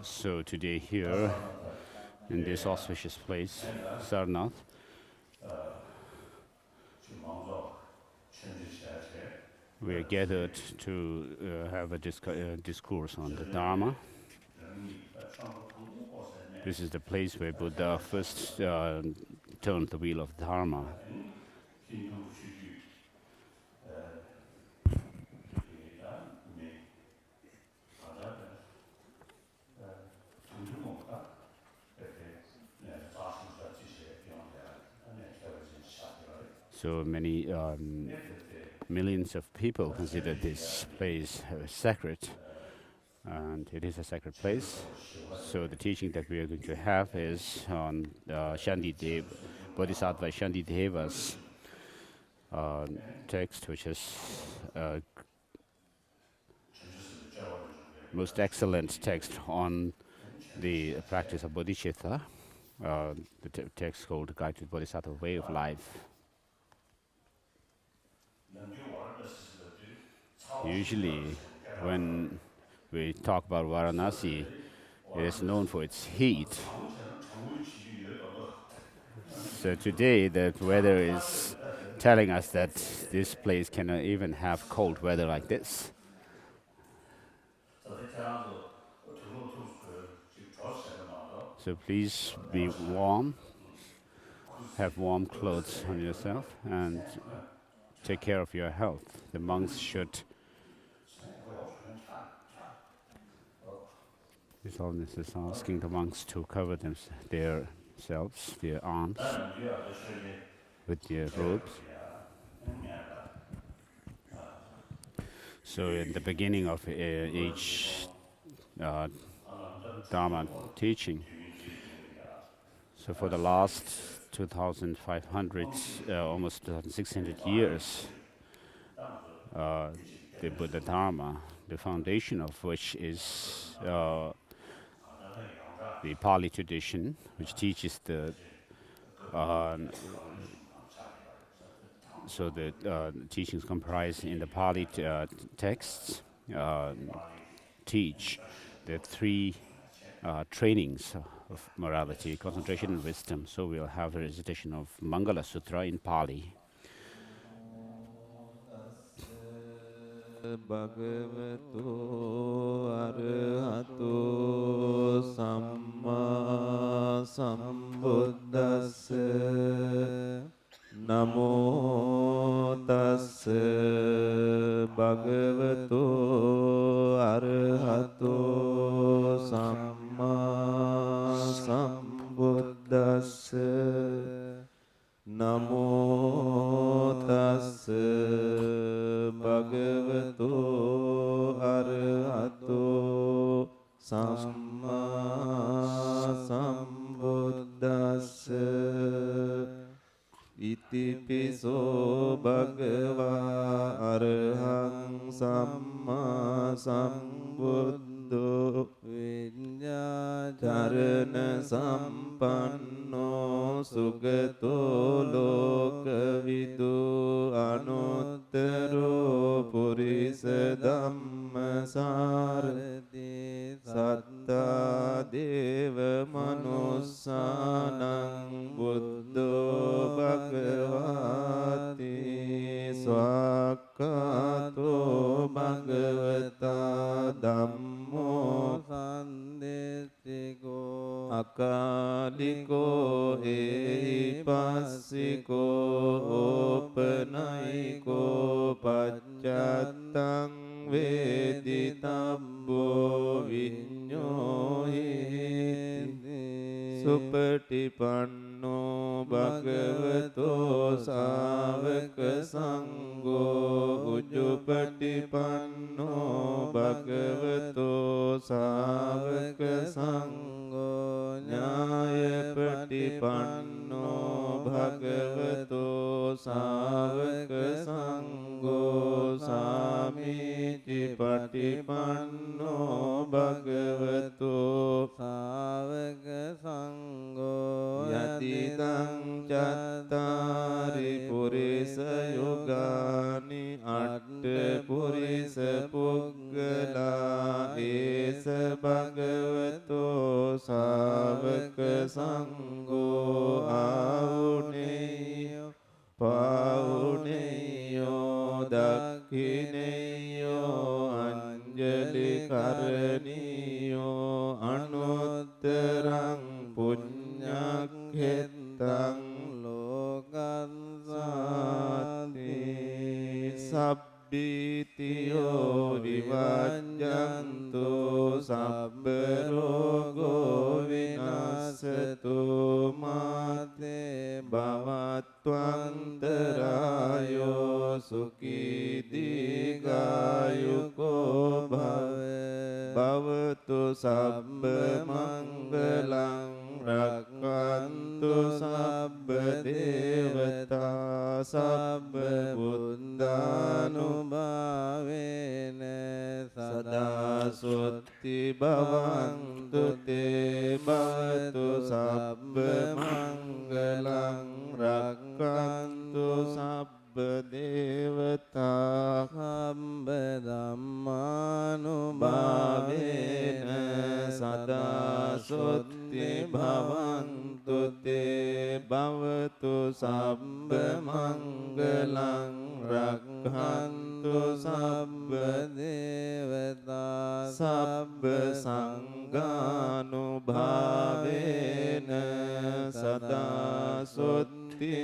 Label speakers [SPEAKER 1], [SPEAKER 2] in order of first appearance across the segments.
[SPEAKER 1] So today here, in this auspicious place, Sarnath, we are gathered to have a discourse on the Dharma. This is the place where Buddha first turned the wheel of Dharma. So many millions of people consider this place sacred, and it is a sacred place. So the teaching that we are going to have is on Shantideva, Bodhisattva Shantideva's text, which is most excellent text on the practice of bodhicitta, the text called Guide to the Bodhisattva Way of Life. Usually, when we talk about Varanasi, it is known for its heat. So today, the weather is telling us that this place cannot even have cold weather like this. So please be warm, have warm clothes on yourself, and take care of your health. The monks should. His Holiness is asking the monks to cover their arms, with their robes. So in the beginning of each Dharma teaching, so for the last 2,500, almost 2,600 years, the Buddha Dharma, the foundation of which is the Pali tradition, which teaches the so the teachings comprised in the Pali texts teach the three trainings of morality: concentration and wisdom. So we'll have a recitation of Mangala Sutra in Pali.
[SPEAKER 2] Bhagavato arahato samma sambuddhassa namo tassa bhagavato arahato samma sambuddhassa namo tassa bhagavato arahato samma sambuddhassa itipiso bhagava arahang samma sambuddho vinyācarana sampanno sugato lokavidu anuttaro purisa dhammasārati sattā deva manussanang buddho bhagavati swakkato bhagavata dhammo sandetiko akaliko ehipassiko opanayiko paccattang වේදිතබ්බෝ විඤ්ඤෝහේති සුපටිපන්නෝ භගවතෝ සාවක සංඝෝ උජුපටිපන්නෝ භගවතෝ සාවක සංඝෝ ඥායපටිපන්නෝ භගවතෝ සාවක සංඝෝ සාමීචි පටිපන්නෝ භගවතෝ සාවක සංඝෝ යතිදං චත්තාරි පුරිස යුගානි අට්ඨ පුරිස පුග්ගලා ඒස භගවතෝ සාවක සංඝෝ ආවුනේයෝ පාවුනේයෝ දක්ඛිනේයෝ අංජලි කරණීයෝ අනුත්තරං පුඤ්ඤක්ඛෙත්තං ලෝකං සාති සබ්බීතියෝ විවජ්ජන්තු සබ්බ රෝගෝ විනාශතු මාතේ භවත්වන්තරායෝ සුඛී දීඝායුකෝ භවතු සබ්බ මංගලං රක්ඛන්තු සබ්බ දේවතා සබ්බ බුද්ධානුභාවේන සදා සොත්ති භවන්තු තේ භවතු සබ්බ මංගලං රක්ඛන්තු සබ්බ දේවතා සබ්බ ධම්මානුභාවේන සදා සොත්ති භවන්තු තේ භවතු සබ්බ මංගලං රක්ඛන්තු සබ්බ දේවතා සබ්බ සංඝානුභාවේන සදා සොත්ති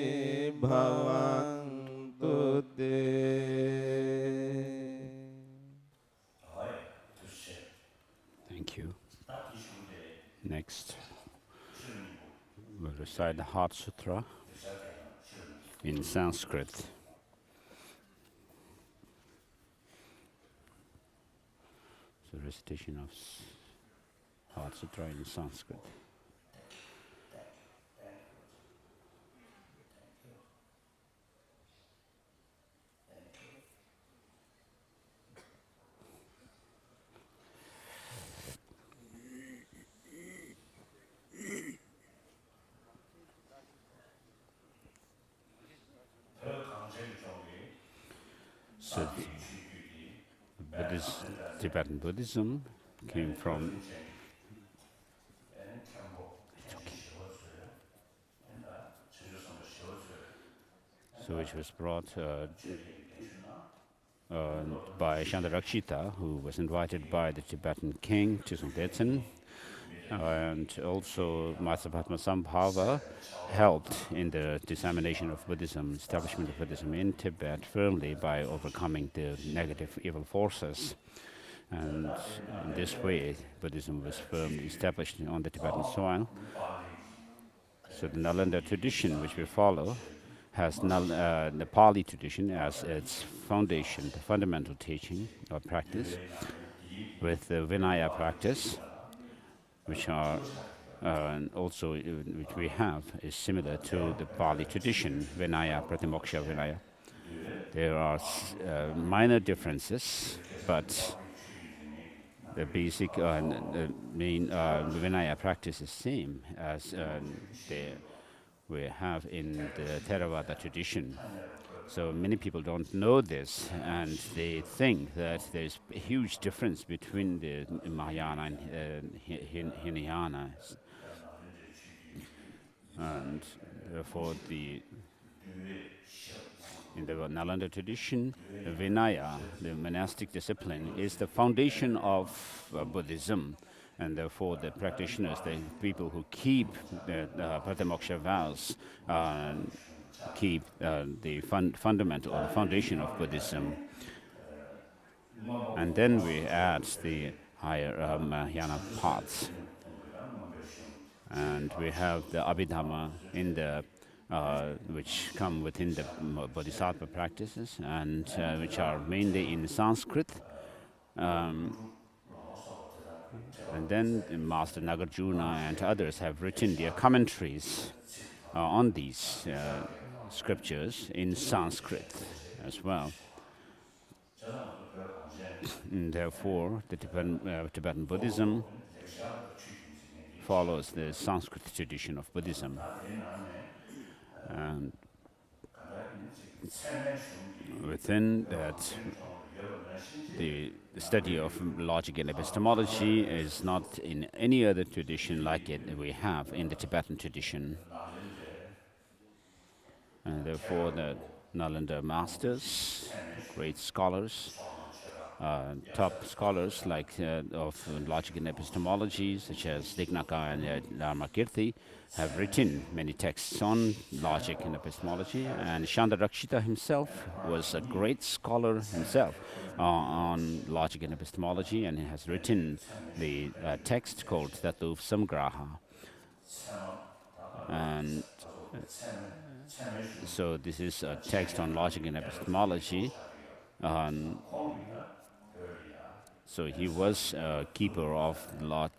[SPEAKER 2] භවන්තු තේ.
[SPEAKER 1] Thank you. Next, we'll recite the Heart Sutra in Sanskrit. So recitation of Heart Sutra in Sanskrit. So Tibetan Buddhism came from so which was brought by Chandarakshita, who was invited by the Tibetan king Chusung and also Matsapatma Sambhava helped in the dissemination of Buddhism, establishment of Buddhism in Tibet firmly by overcoming the negative evil forces. And in this way, Buddhism was firmly established on the Tibetan soil. So the Nalanda tradition, which we follow, has the Pali tradition as its foundation, the fundamental teaching or practice, with the Vinaya practice, which are also which we have is similar to the Pali tradition, Vinaya, Pratimoksha Vinaya. There are minor differences, but the basic the main Vinaya practice is same as we have in the Theravada tradition. So many people don't know this, and they think that there's a huge difference between the Mahayana and Hinayana. And therefore, in the Nalanda tradition, the Vinaya, the monastic discipline, is the foundation of Buddhism. And therefore, the practitioners, the people who keep the Pratimoksha vows, keep the fundamental or the foundation of Buddhism. And then we add the higher Mahayana paths. And we have the Abhidhamma in the which come within the Bodhisattva practices, and which are mainly in Sanskrit. And then Master Nagarjuna and others have written their commentaries on these scriptures in Sanskrit as well. And therefore, the Tibetan Buddhism follows the Sanskrit tradition of Buddhism. And within that, the study of logic and epistemology is not in any other tradition like it we have in the Tibetan tradition. And therefore, the Nalanda masters, great scholars, top scholars like of logic and epistemology, such as Dignaka and Dharmakirti, have written many texts on logic and epistemology. And Chandarakshita himself was a great scholar himself on logic and epistemology, and he has written the text called Tattva Samgraha. And so this is a text on logic and epistemology. So he was a keeper of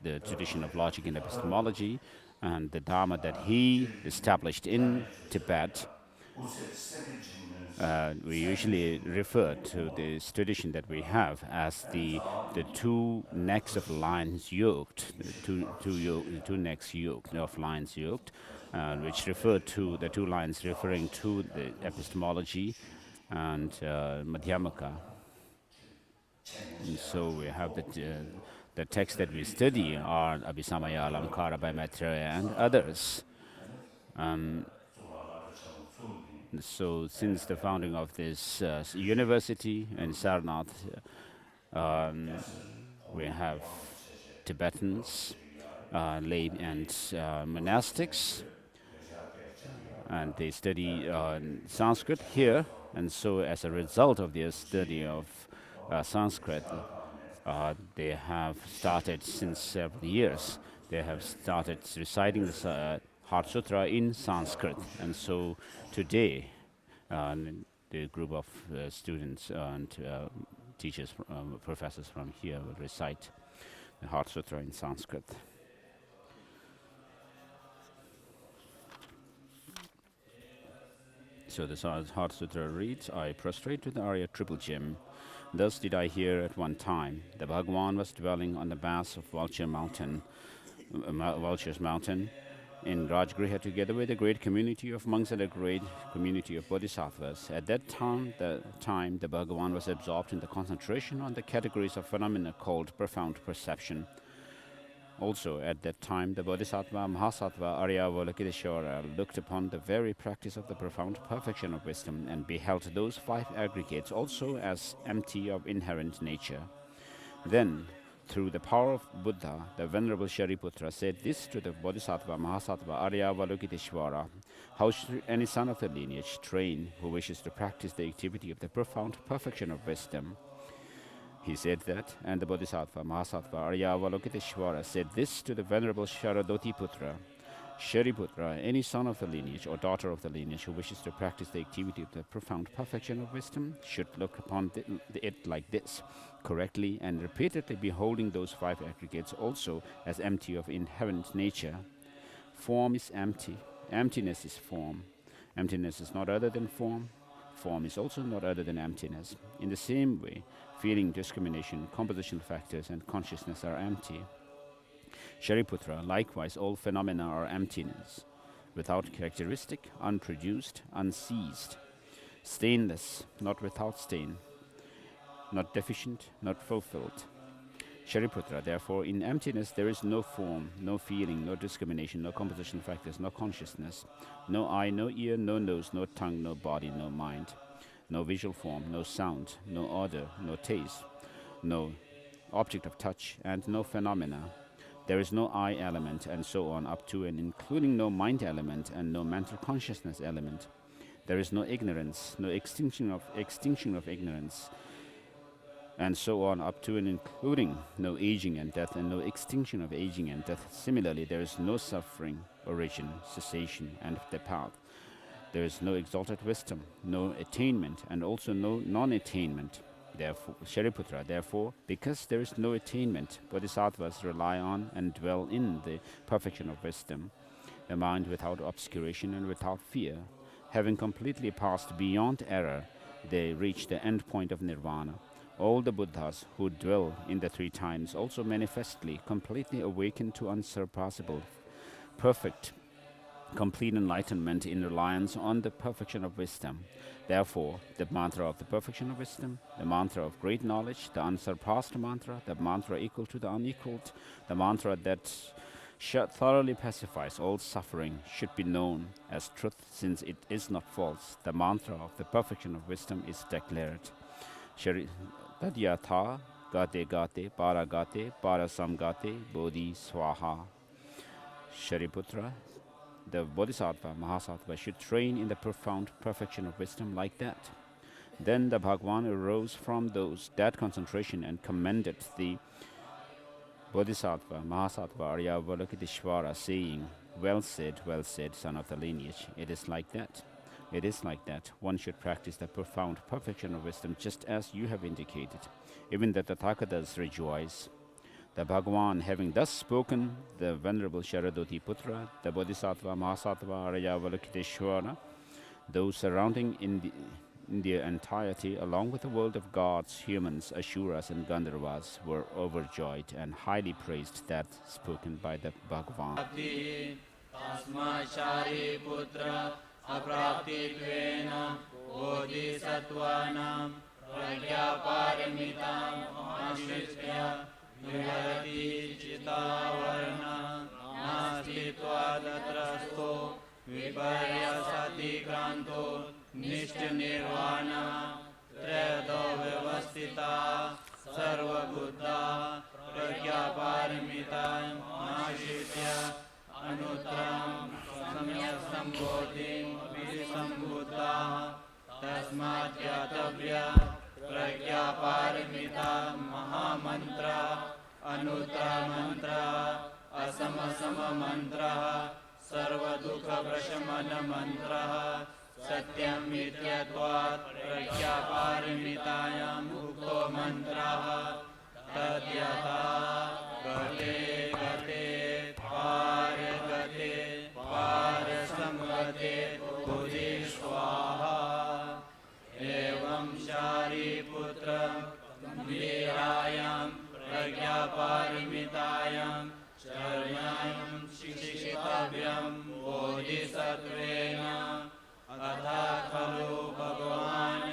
[SPEAKER 1] the tradition of logic and epistemology, and the Dharma that he established in Tibet. We usually refer to this tradition that we have as the two necks of lions yoked, two necks yoked of lions yoked, which refer to the two lions referring to the epistemology and Madhyamaka. And so we have the text that we study are Abhisamaya, Alamkara by Maitreya and others. So since the founding of this university in Sarnath, we have Tibetans, lay and monastics, and they study Sanskrit here. And so as a result of their study of Sanskrit, they have started since several years. They have started reciting the Heart Sutra in Sanskrit, and so today, the group of students and teachers, professors from here will recite the Heart Sutra in Sanskrit. So the Heart Sutra reads, I prostrate to the Arya Triple Gem. Thus did I hear at one time the Bhagavan was dwelling on the base of Vulture's mountain in Rajgriha together with a great community of monks and a great community of bodhisattvas. At that time, the Bhagavan was absorbed in the concentration on the categories of phenomena called profound perception. Also, at that time, the Bodhisattva, Mahasattva, Arya Avalokiteshvara looked upon the very practice of the profound perfection of wisdom and beheld those five aggregates also as empty of inherent nature. Then, through the power of Buddha, the Venerable Shariputra said this to the Bodhisattva, Mahasattva, Arya Avalokiteshvara: how should any son of the lineage train who wishes to practice the activity of the profound perfection of wisdom? He said that, and the Bodhisattva, Mahasattva, Arya Avalokiteshvara said this to the Venerable Sharadoti-putra: Shariputra, any son of the lineage or daughter of the lineage who wishes to practice the activity of the profound perfection of wisdom should look upon it like this, correctly and repeatedly beholding those five aggregates also as empty of inherent nature. Form is empty. Emptiness is form. Emptiness is not other than form. Form is also not other than emptiness. In the same way, feeling, discrimination, compositional factors, and consciousness are empty. Shariputra, likewise, all phenomena are emptiness, without characteristic, unproduced, unseized, stainless, not without stain, not deficient, not fulfilled. Shariputra, therefore, in emptiness there is no form, no feeling, no discrimination, no compositional factors, no consciousness, no eye, no ear, no nose, no tongue, no body, no mind, no visual form, no sound, no odor, no taste, no object of touch, and no phenomena. There is no I element, and so on, up to and including no mind element and no mental consciousness element. There is no ignorance, no extinction of ignorance, and so on up to and including no aging and death and no extinction of aging and death. Similarly, there is no suffering, origin, cessation, and the path. There is no exalted wisdom, no attainment, and also no non-attainment. Therefore, Shariputra, therefore, because there is no attainment, bodhisattvas rely on and dwell in the perfection of wisdom, the mind without obscuration and without fear. Having completely passed beyond error, they reach the end point of nirvana. All the Buddhas who dwell in the three times also manifestly, completely awaken to unsurpassable, perfect, complete enlightenment in reliance on the perfection of wisdom. Therefore, the mantra of the perfection of wisdom, the mantra of great knowledge, the unsurpassed mantra, the mantra equal to the unequaled, the mantra that thoroughly pacifies all suffering, should be known as truth, since it is not false. The mantra of the perfection of wisdom is declared. Tadyatha gate gate para samgate bodhi swaha. Shariputra, the Bodhisattva, Mahasattva, should train in the profound perfection of wisdom like that. Then the Bhagwan arose from that concentration and commended the Bodhisattva, Mahasattva, Aryavalokiteshvara, saying, well said, son of the lineage. It is like that. It is like that. One should practice the profound perfection of wisdom just as you have indicated. Even the Tathagatas rejoice. The Bhagwan, having thus spoken, the Venerable Sharadoti Putra, the Bodhisattva, Mahasattva, Aryavalokiteshvara, those surrounding in their entirety, along with the world of gods, humans, Asuras, and Gandharvas, were overjoyed and highly praised that spoken by the Bhagwan.
[SPEAKER 2] Viharati Chitavarna Nastitva Tatrasto Viparyasati Kranto Nishta Nirvana Trayado Vyavastita Sarva Buddha Pragya Paramita Nashitya Anutram Samya Sambodhim Visambuddha Tasmat Yatavya Pragya Paramita Mahamantra Anutra Mantra Asamasama Mantra Sarva Dukha Prashamana Mantra Satyam Mityatvat Pragya Paramitayam Ukto Mantra Tadyata Gate Gate Par Samgate Bodhi Swaha Evam Shariputra Gambirayam Pragya Paramitayam Charyam Shikshitavyam Bodhisattvena Atha Khalu Bhagavan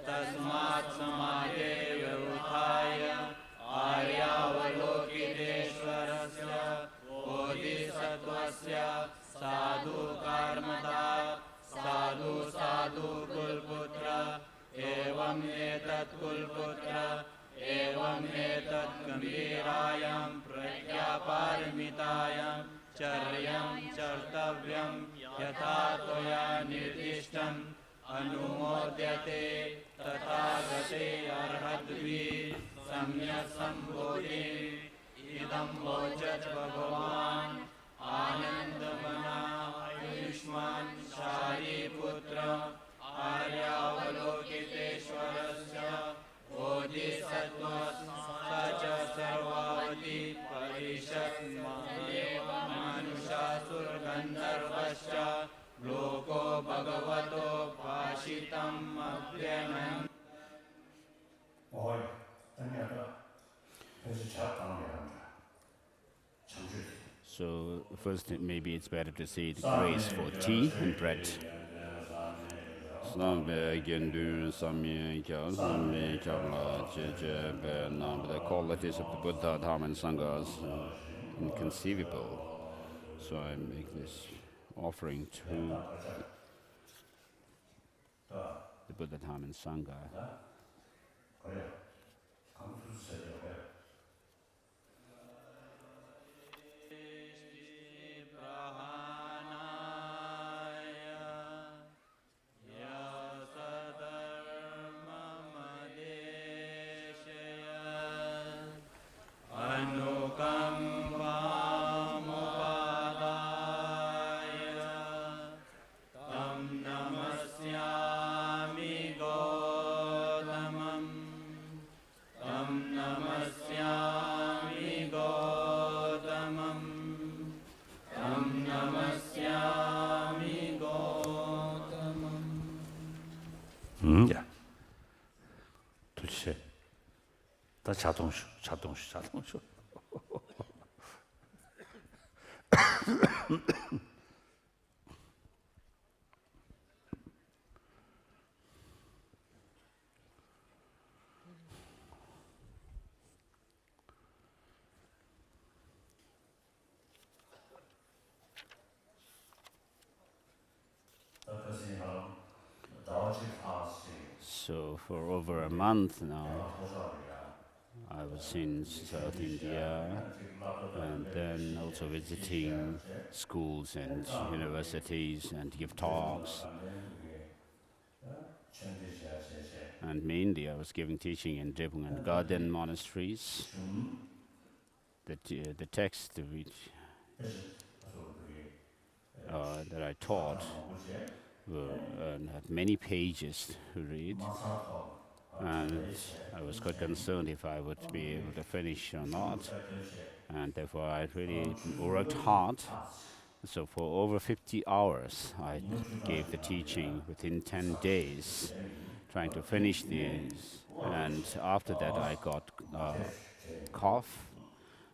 [SPEAKER 2] Tasmat Samade Vyuthaya Aryavalokiteshvarasya Bodhisattvasya Sadhu Karmata Sadhu Sadhu Kulputra Evam Etat Kulputra Evam Etat Gambirayam Pragya Paramitayam Charyam Chartavyam Yatha Toya Nirdishtam Anumodyate Tathagate Arhatvi Samyak Sambodhi Idam Vochat Bhagavan Anandamana Ayushman Shariputra Aryavalokiteshvarasya Bodhisattva Sacha Sarvavati Parishat Manushasur Gandharvasya Loko Bhagavato Pashitam Abhyanam.
[SPEAKER 1] So first, maybe it's better to say the grace for tea and bread. The qualities of the Buddha, Dharma, and Sangha is inconceivable. So I make this offering to the Buddha, Dharma, and Sangha.
[SPEAKER 3] 자동슈, 자동슈, 자동슈.
[SPEAKER 1] So for over a month now, I was in South India and then also visiting schools and universities and give talks. And mainly I was giving teaching in Drepung and Garden monasteries. The text which that I taught had many pages to read, and I was quite concerned if I would be able to finish or not, and therefore I really worked hard. So for over 50 hours I gave the teaching within 10 days, trying to finish these, and after that I got cough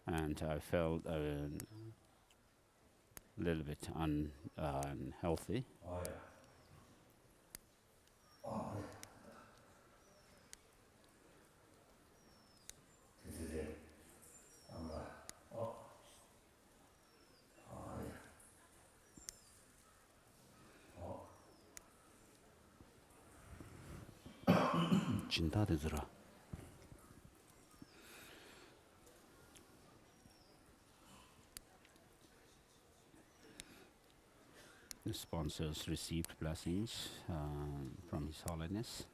[SPEAKER 1] and I felt a little bit unhealthy. 진다되더라. The sponsors received blessings from His Holiness.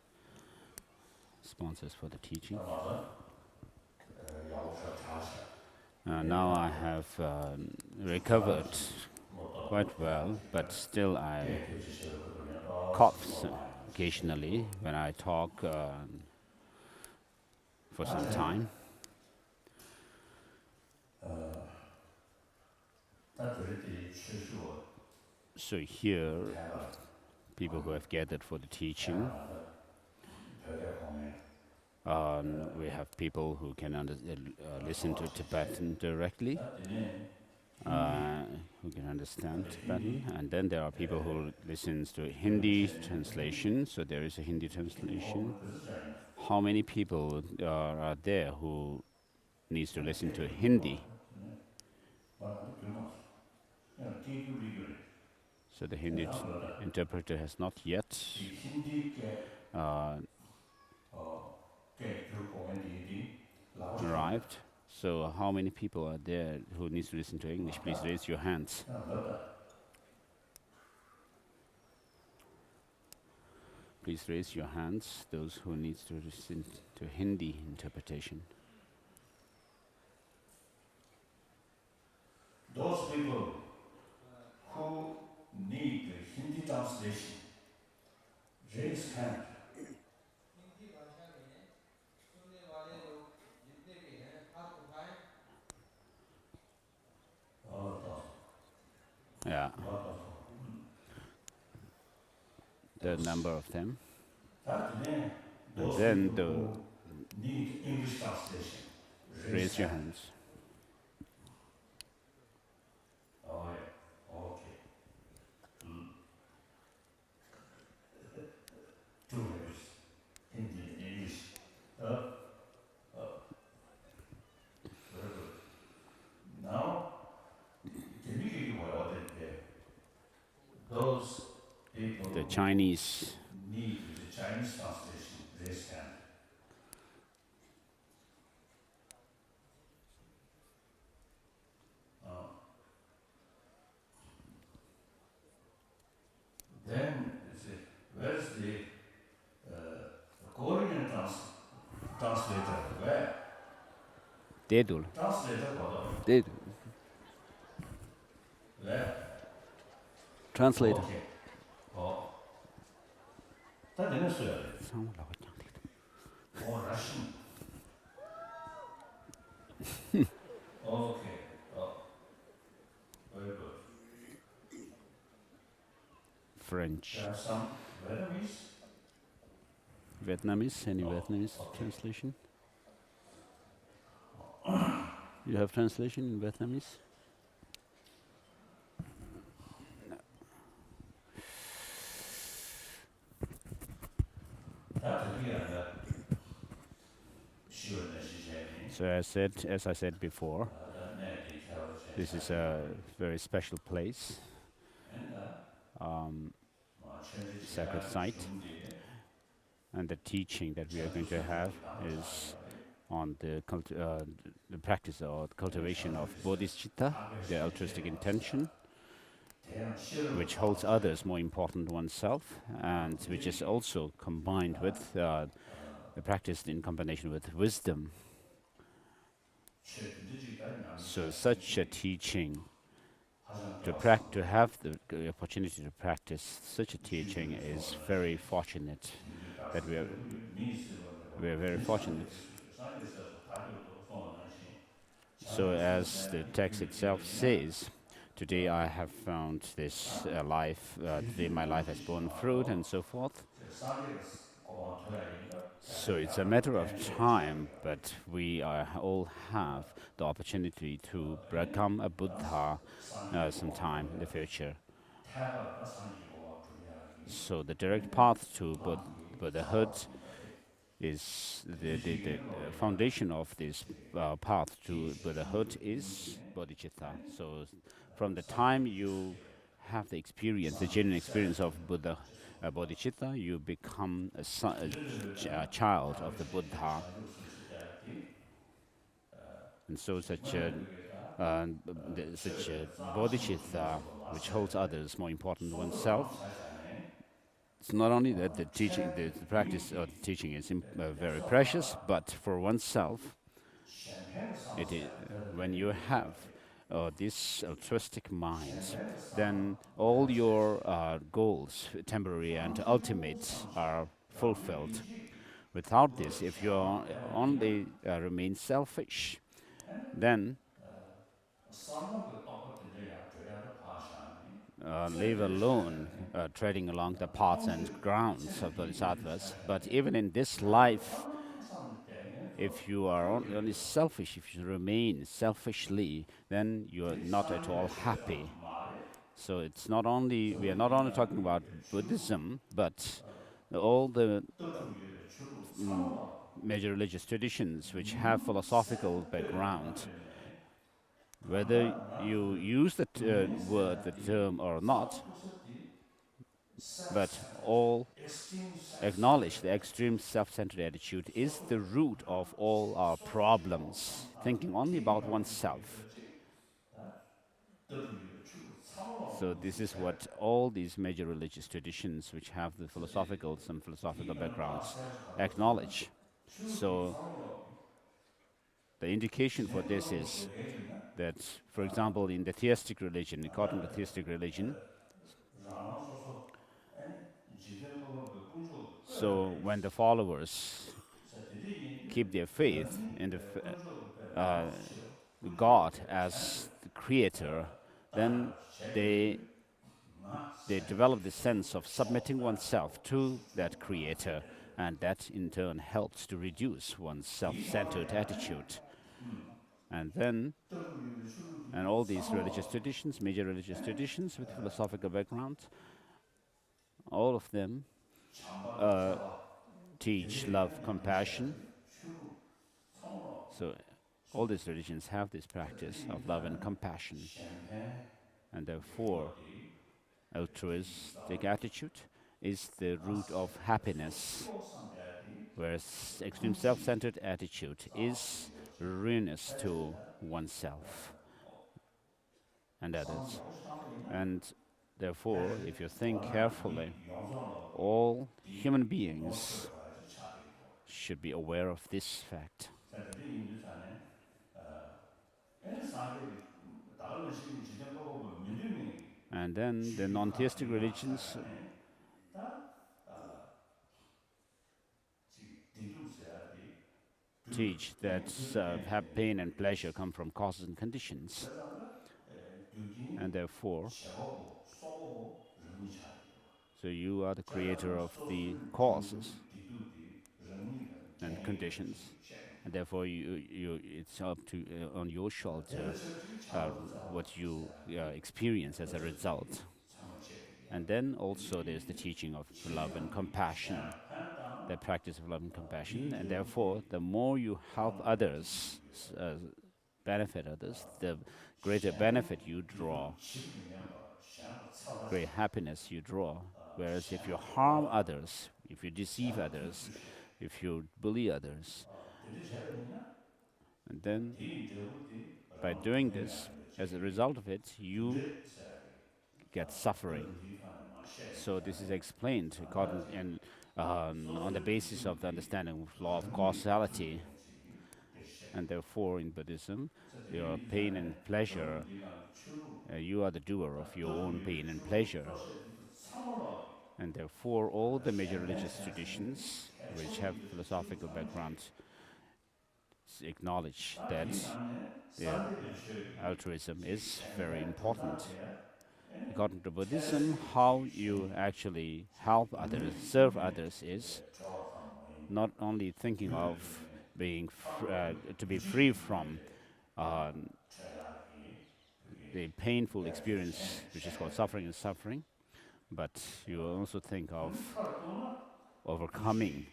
[SPEAKER 1] Sponsors for the teaching. Now I have recovered quite well, but still I cough occasionally when I talk for some time. So here, people who have gathered for the teaching, we have people who can listen to Tibetan directly, who can understand Tibetan, and then there are people who listens to Hindi translation, so there is a Hindi translation. How many people are there who needs to listen to Hindi? So the Hindi interpreter has not yet arrived. So how many people are there who needs to listen to English? Please raise your hands. Please raise your hands, those who needs to listen to Hindi interpretation.
[SPEAKER 3] Those people who need Hindi translation, raise hand.
[SPEAKER 1] Yeah. The number of them. And then
[SPEAKER 3] need English translation.
[SPEAKER 1] Raise your hands.
[SPEAKER 3] Oh, yeah. Okay. Two words. Hindi and English. Very good. Now, can you give what I did there? Those people
[SPEAKER 1] The Chinese
[SPEAKER 3] need the Chinese translation, raise hand. Then, where's the Korean translator? Where?
[SPEAKER 1] Dedul.
[SPEAKER 3] Translator, what?
[SPEAKER 1] Dedul.
[SPEAKER 3] Where?
[SPEAKER 1] Translator.
[SPEAKER 3] Okay. Oh. 다 되는 소리야. Oh, Russian. Okay. Oh. Very good.
[SPEAKER 1] French.
[SPEAKER 3] There are some Vietnamese.
[SPEAKER 1] Vietnamese? Any
[SPEAKER 3] Oh,
[SPEAKER 1] Vietnamese
[SPEAKER 3] okay.
[SPEAKER 1] translation? You have translation in Vietnamese? So as I said before, this is a very special place, sacred site, and the teaching that we are going to have is on the practice or the cultivation of bodhicitta, the altruistic intention, which holds others more important than oneself, and which is also combined with the practice in combination with wisdom. So such a teaching, to have the opportunity to practice such a teaching is very fortunate, that we are very fortunate. So as the text itself says, today I have found this life, today my life has borne fruit, and so forth. So it's a matter of time, but we all have the opportunity to become a Buddha sometime in the future. So the direct path to Buddhahood is the foundation of this path to Buddhahood is bodhicitta. So from the time you have the experience, the genuine experience of bodhicitta, you become a child of the Buddha. And so such a bodhicitta, which holds others more important than oneself, it's not only that the teaching, the practice or the teaching is very precious, but for oneself, it is, when you have this altruistic mind, then all your goals, temporary and ultimate, are fulfilled. Without this, if you only remain selfish, then live alone, treading along the paths and grounds of bodhisattvas. But even in this life, if you are only selfish, if you remain selfishly, then you are not at all happy. So it's not only, we are not only talking about Buddhism, but all the major religious traditions which have philosophical background. Whether you use the the term or not, but all acknowledge the extreme self-centered attitude is the root of all our problems, thinking only about oneself. So this is what all these major religious traditions which have some philosophical backgrounds acknowledge. So the indication for this is that, for example, in the theistic religion, according to theistic religion, so when the followers keep their faith in God as the creator, then they develop the sense of submitting oneself to that creator, and that in turn helps to reduce one's self-centered attitude. And then, and all these religious traditions, major religious traditions with philosophical background, all of them teach love, compassion. So all these religions have this practice of love and compassion, and therefore altruistic attitude is the root of happiness, whereas extreme self-centered attitude is ruinous to oneself and others. And therefore, if you think carefully, all human beings should be aware of this fact. And then the non-theistic religions teach that pain and pleasure come from causes and conditions, and therefore, so you are the creator of the causes and conditions. and therefore it's up to on your shoulder what you experience as a result. And then also there's the teaching of love and compassion, the practice of love and compassion, and therefore the more you help others, benefit others, the greater benefit you draw, great happiness you draw. Whereas if you harm others, if you deceive others, if you bully others, and then by doing this, as a result of it, you get suffering. So this is explained according and on the basis of the understanding of law of causality. And therefore, in Buddhism, your pain and pleasure, you are the doer of your own pain and pleasure. And therefore, all the major religious traditions which have philosophical backgrounds acknowledge that altruism is very important. According to Buddhism, how you actually help others, serve others, is not only thinking of being to be free from the painful experience, which is called suffering and suffering, but you also think of overcoming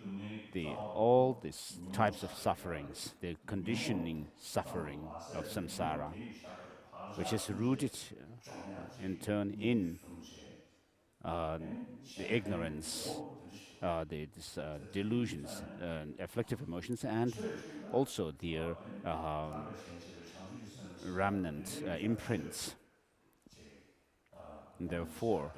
[SPEAKER 1] all these types of sufferings, the conditioning suffering of samsara, which is rooted in turn in the ignorance, the delusions, afflictive emotions, and also their remnant imprints. And therefore,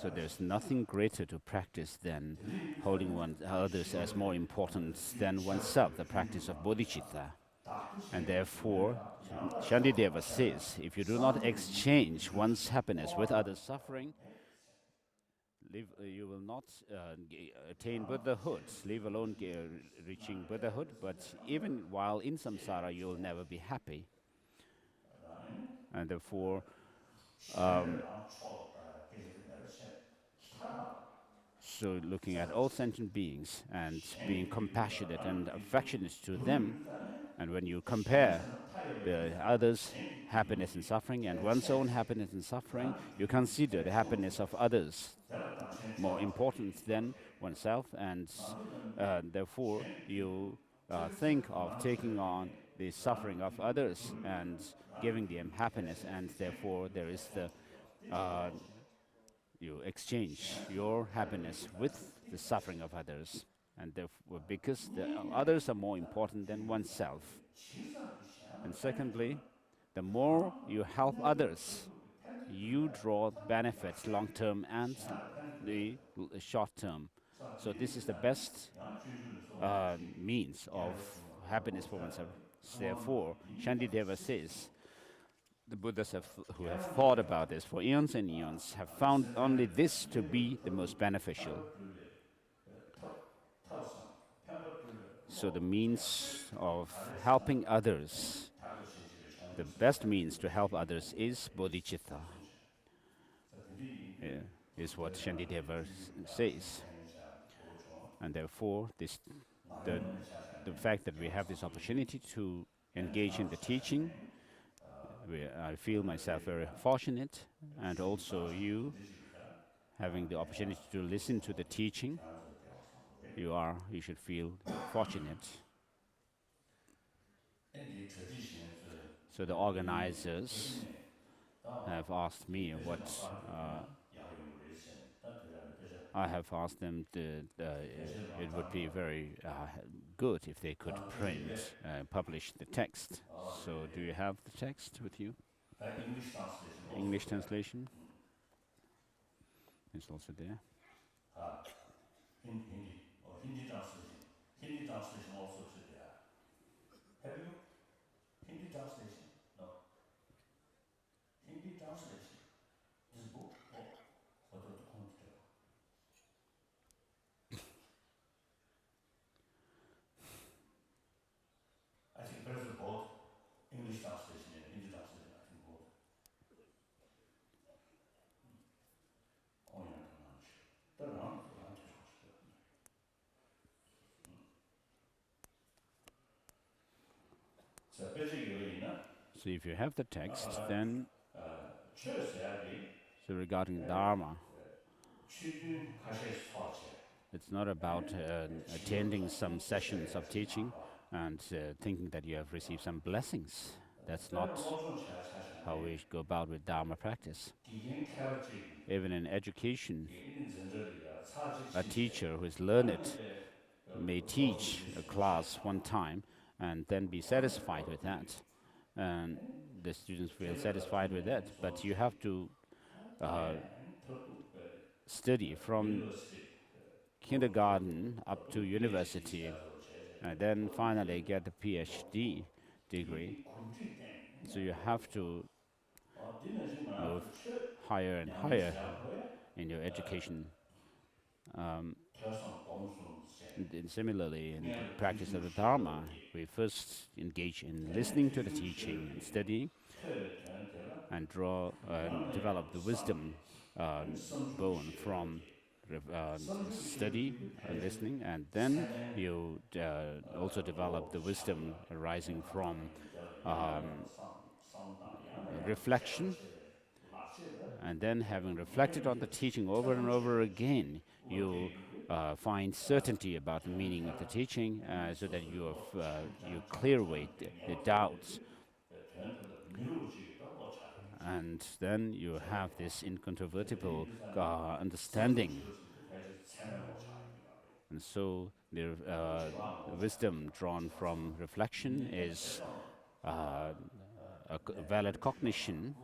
[SPEAKER 1] so there's nothing greater to practice than holding others as more important than oneself, the practice of bodhicitta. And therefore, Shantideva says, if you do not exchange one's happiness with others' suffering, you will not attain Buddhahood, leave alone reaching Buddhahood, but even while in samsara, you will never be happy. And therefore, so looking at all sentient beings and being compassionate and affectionate to them, and when you compare the others' happiness and suffering and one's own happiness and suffering, you consider the happiness of others more important than oneself, and therefore you think of taking on the suffering of others and giving them happiness, and therefore there is the you exchange your happiness with the suffering of others, and therefore because the others are more important than oneself. And secondly, the more you help others, you draw benefits long term and the short term. So this is the best means of happiness for oneself. Therefore, Shantideva says, the Buddhas who have thought about this for eons and eons have found only this to be the most beneficial. So the means of helping others, the best means to help others is bodhicitta, is what Shantideva says. And therefore, the fact that we have this opportunity to engage in the teaching, I feel myself very fortunate, and also you having the opportunity to listen to the teaching, you should feel fortunate. So the organizers have asked me what I have asked them it would be very good if they could print, publish the text. So do you have the text with you? English translation is also there.
[SPEAKER 3] Hindi translation. Hindi translation also is there. Have you? Hindi translation? No. Hindi translation. This book? Oh, what are the content? I think there is both English translation and Hindi translation. I think both. Oh, yeah, I'm not sure. They're not.
[SPEAKER 1] So if you have the text, then
[SPEAKER 3] 최소야리
[SPEAKER 1] so regarding Dharma,
[SPEAKER 3] 취준 가실 수화체
[SPEAKER 1] it's not about attending some sessions of teaching and thinking that you have received some blessings. That's not how we should go about with Dharma practice.
[SPEAKER 3] 기행 케어지
[SPEAKER 1] Even in education,
[SPEAKER 3] 이런 전절이야 차지
[SPEAKER 1] a teacher who is learned may teach a class one time and then be satisfied with that. And the students feel satisfied with that. But you have to study from kindergarten up to university and then finally get a PhD degree. So you have to move higher and higher in your education. And similarly, in the practice of the Dharma, we first engage in listening to the teaching and studying and develop the wisdom bone from study and listening, and then you also develop the wisdom arising from reflection, and then having reflected on the teaching over and over again, you find certainty about the meaning of the teaching so that you clear away the doubts. And then you have this incontrovertible understanding. And so the wisdom drawn from reflection is a valid cognition,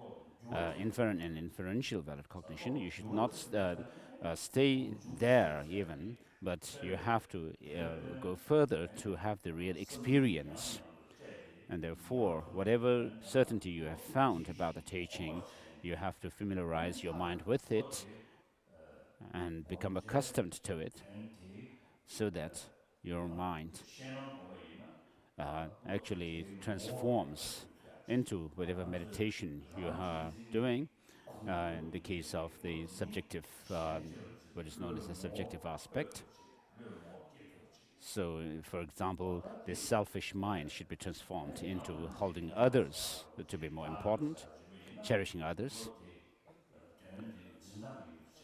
[SPEAKER 1] inferent and inferential valid cognition. You should not stay there even, but you have to go further to have the real experience. And therefore, whatever certainty you have found about the teaching, you have to familiarize your mind with it and become accustomed to it so that your mind actually transforms into whatever meditation you are doing. In the case of the subjective, what is known as the subjective aspect. So, for example, the selfish mind should be transformed into holding others to be more important, cherishing others.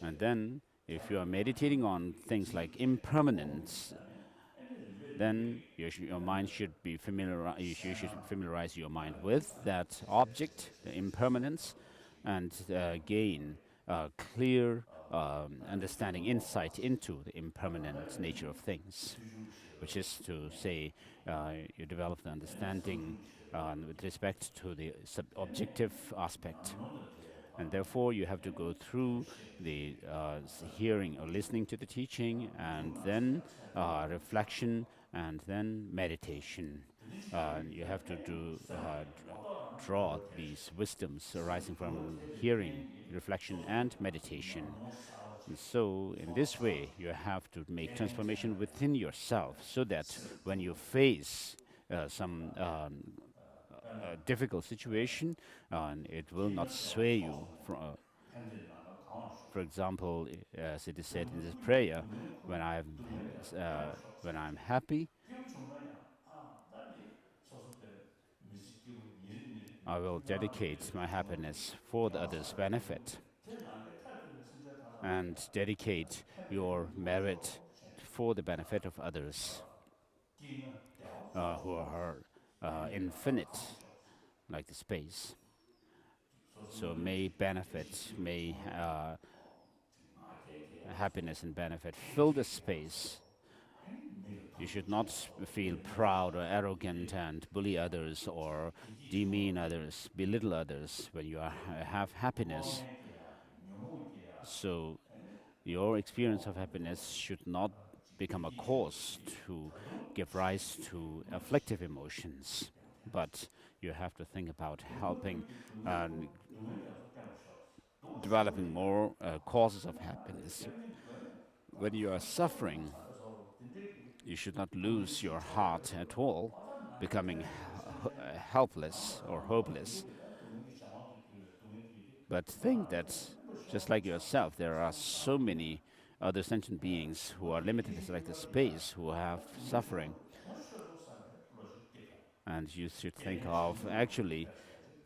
[SPEAKER 1] And then, if you are meditating on things like impermanence, then your mind should be you should familiarize your mind with that object, the impermanence, and gain clear understanding, insight into the impermanent nature of things, which is to say, you develop the understanding with respect to the objective aspect. And therefore, you have to go through the hearing or listening to the teaching, and then reflection, and then meditation. You have to draw these wisdoms arising from hearing, reflection, and meditation. And so, in this way, you have to make transformation within yourself, so that when you face some difficult situation, it will not sway you. For example, as it is said in this prayer, when I'm happy, I will dedicate my happiness for the others' benefit, and dedicate your merit for the benefit of others who are infinite, like the space. So may benefit, may happiness and benefit fill the space. You should not feel proud or arrogant and bully others or demean others, belittle others when you have happiness. So your experience of happiness should not become a cause to give rise to afflictive emotions, but you have to think about helping developing more causes of happiness. When you are suffering, you should not lose your heart at all, becoming helpless or hopeless. But think that, just like yourself, there are so many other sentient beings who are limited like the space, who have suffering. and you should think of actually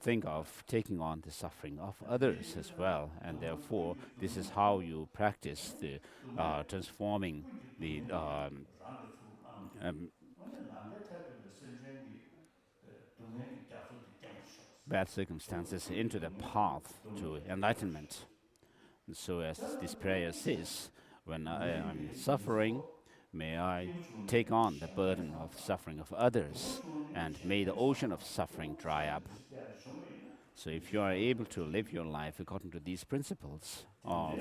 [SPEAKER 1] think of taking on the suffering of others as well, and therefore this is how you practice the transforming the um, bad circumstances into the path to enlightenment. And so, as this prayer says, when I am suffering, may I take on the burden of suffering of others, and may the ocean of suffering dry up. So, if you are able to live your life according to these principles of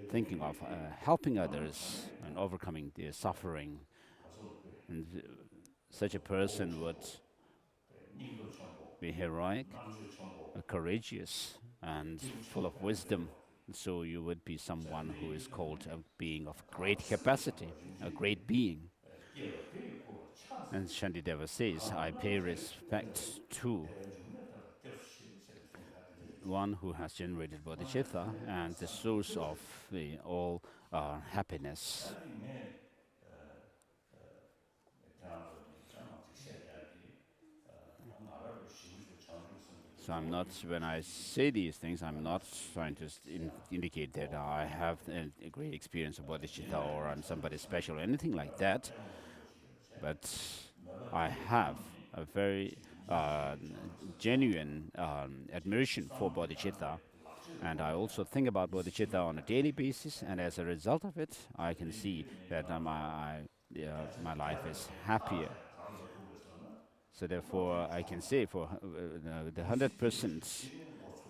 [SPEAKER 1] thinking of helping others and overcoming their suffering, and such a person would be heroic, courageous, and full of wisdom. So you would be someone who is called a being of great capacity, a great being. And Shantideva says, I pay respect to one who has generated bodhicitta and the source of the all happiness. So I'm not, when I say these things, I'm not trying to indicate that I have a great experience of bodhicitta or I'm somebody special or anything like that. But I have a very genuine admiration for bodhicitta, and I also think about bodhicitta on a daily basis, and as a result of it, I can see that my life is happier. So therefore, I can say for the 100%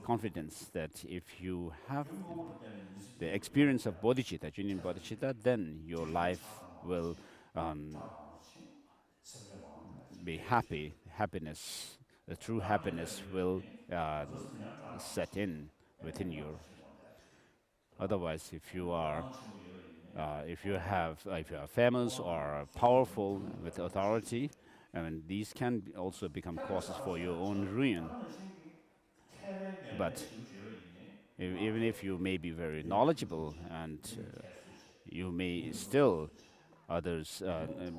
[SPEAKER 1] confidence that if you have the experience of bodhicitta, genuine bodhicitta, then your life will be happy. Happiness, the true happiness will set in within you. Otherwise, if you are if you are famous or powerful with authority, these can also become causes for your own ruin. But even if you may be very knowledgeable and you may still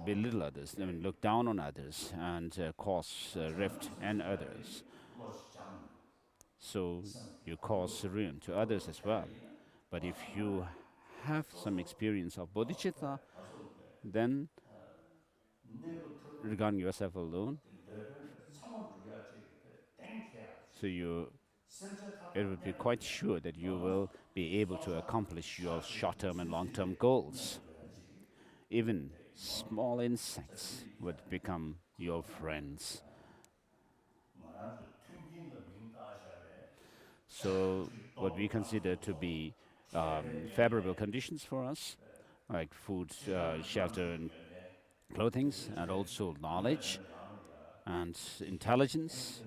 [SPEAKER 1] belittle others, look down on others and cause rift in others. So you cause ruin to others as well. But if you have some experience of bodhicitta, then regarding yourself alone, so it would be quite sure that you will be able to accomplish your short-term and long-term goals. Even small insects would become your friends. So what we consider to be favorable conditions for us, like food, shelter, and clothing, and also knowledge and intelligence,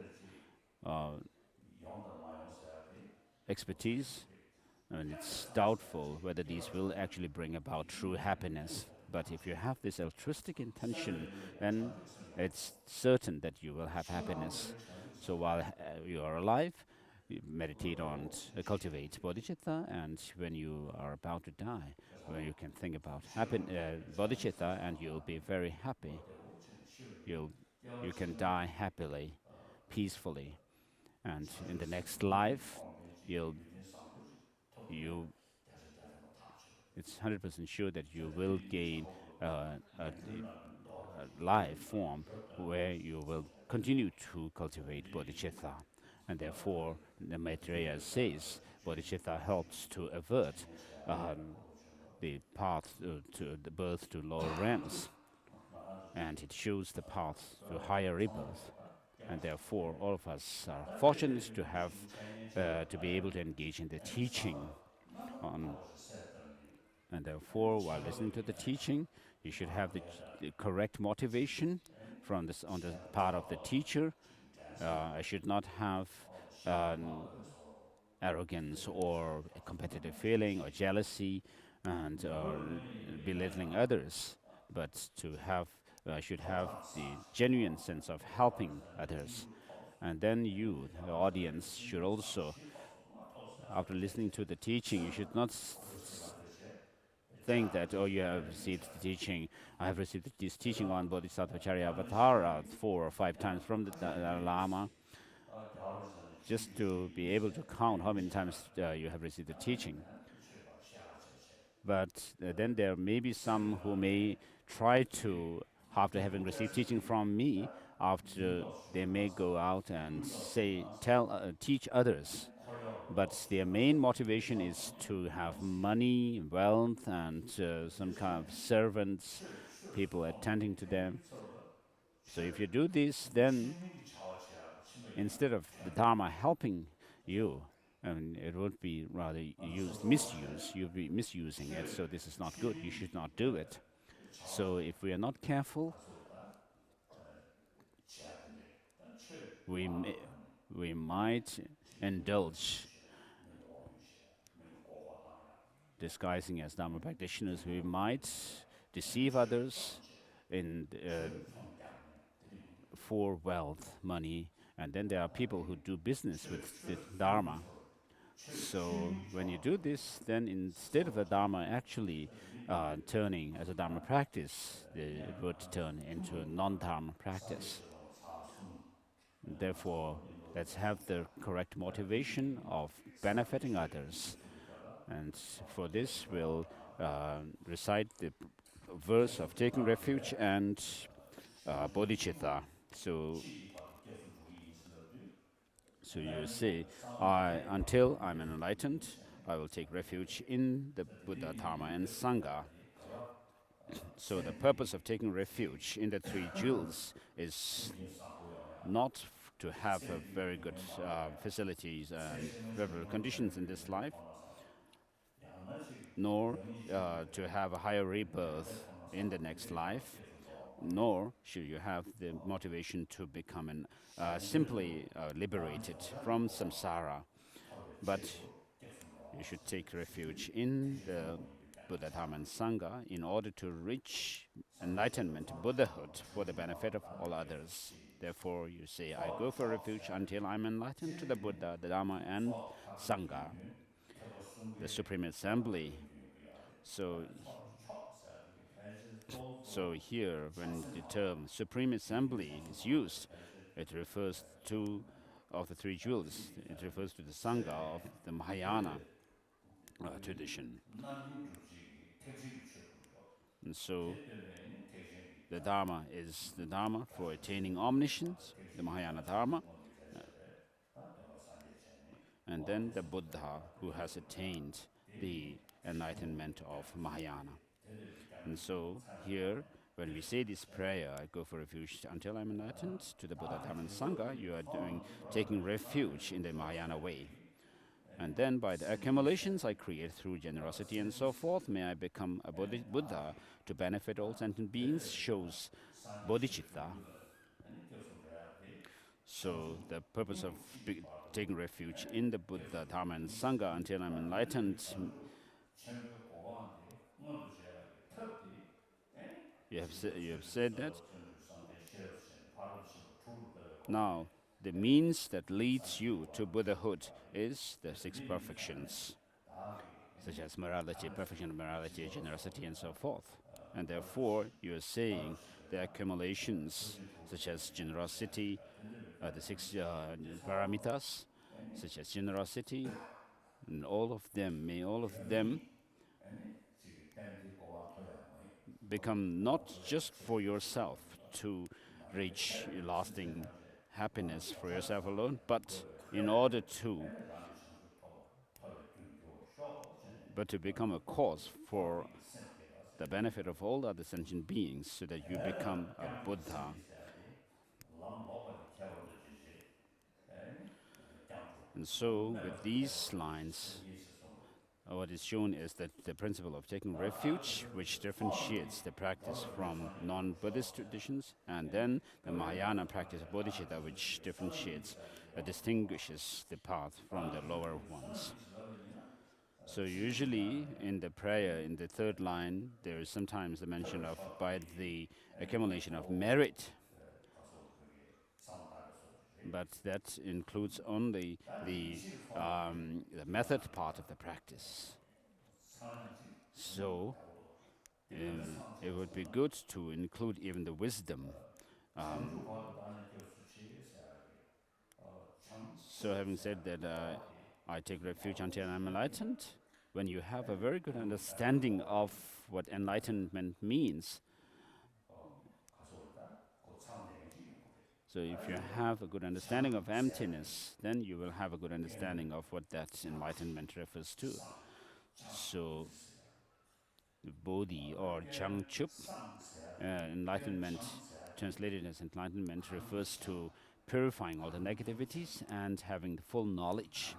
[SPEAKER 1] expertise, and it's doubtful whether these will actually bring about true happiness. But if you have this altruistic intention, then it's certain that you will have happiness. So while you are alive, you meditate on, cultivate bodhicitta, and when you are about to die, when you can think about bodhicitta, and you'll be very happy. You can die happily, peacefully, and in the next life, it's 100% sure that you will gain a life form where you will continue to cultivate bodhicitta. And therefore, the Maitreya says bodhicitta helps to avert the path to the birth to lower realms, and it shows the path to higher rebirth. And therefore, all of us are fortunate to have to be able to engage in the teaching. And therefore, while listening to the teaching, you should have the correct motivation from this on the part of the teacher. I should not have arrogance or a competitive feeling or jealousy and belittling others, but I should have the genuine sense of helping others. And then you, the audience, should also, after listening to the teaching, you should not think that, oh, you have received the teaching. I have received this teaching on Bodhisattva Charyavatara 4 or 5 times from the Dalai Lama, just to be able to count how many times you have received the teaching. But then there may be some who may try to, after having received teaching from me, after they may go out and teach others. But their main motivation is to have money, wealth, and some kind of servants, people attending to them. So if you do this, then instead of the Dharma helping you, it would be rather misuse. You'll be misusing it. So this is not good. You should not do it. So if we are not careful, we might indulge disguising as Dharma practitioners. We might deceive others in for wealth, money, and then there are people who do business with the Dharma. So when you do this, then instead of the Dharma actually turning as a Dharma practice, it would turn into a non-Dharma practice. Therefore, let's have the correct motivation of benefiting others. And for this, we'll recite the verse of taking refuge and bodhicitta. So you say, until I'm enlightened, I will take refuge in the Buddha, Dharma, and Sangha. So the purpose of taking refuge in the three jewels is not to have very good facilities and favorable conditions in this life, nor to have a higher rebirth in the next life, nor should you have the motivation to become simply liberated from samsara. But you should take refuge in the Buddha, Dharma, and Sangha in order to reach enlightenment, Buddhahood, for the benefit of all others. Therefore, you say, I go for refuge until I'm enlightened to the Buddha, the Dharma, and Sangha, the Supreme Assembly. So here, when the term Supreme Assembly is used, it refers to of the three jewels. It refers to the Sangha of the Mahayana tradition. And so the Dharma is the Dharma for attaining omniscience, the Mahayana Dharma, and then the Buddha who has attained the enlightenment of Mahayana. And so here, when we say this prayer, I go for refuge until I'm enlightened to the Buddha, Dharma, and Sangha, you are taking refuge in the Mahayana way. And then by the accumulations I create through generosity and so forth, may I become a Buddha to benefit all sentient beings, shows bodhicitta. So the purpose of taking refuge in the Buddha, Dharma, and Sangha until I'm enlightened, you have said that. Now, the means that leads you to Buddhahood is the 6 perfections, such as morality, perfection of morality, generosity, and so forth. And therefore, you are saying the accumulations, such as generosity, the 6 paramitas, such as generosity, and all of them become not just for yourself to reach lasting happiness for yourself alone, but in order to become a cause for the benefit of all other sentient beings, so that you become a Buddha. And so with these lines, what is shown is that the principle of taking refuge, which differentiates the practice from non-Buddhist traditions, and then the Mahayana practice of bodhicitta, which distinguishes the path from the lower ones. So usually in the prayer, in the 3rd line, there is sometimes the mention of by the accumulation of merit, but that includes only the method part of the practice. So it would be good to include even the wisdom. Um,
[SPEAKER 3] 창조과도라는 교수치에 세하게
[SPEAKER 1] so, having said that, I take refuge until I'm enlightened. When you have a very good understanding of what enlightenment means,
[SPEAKER 3] 가져올다 그 차원되는지
[SPEAKER 1] so if you have a good understanding of emptiness, then you will have a good understanding of what that enlightenment refers to. So, the Bodhi or Changchup, enlightenment, translated as enlightenment, refers to purifying all the negativities and having the full knowledge.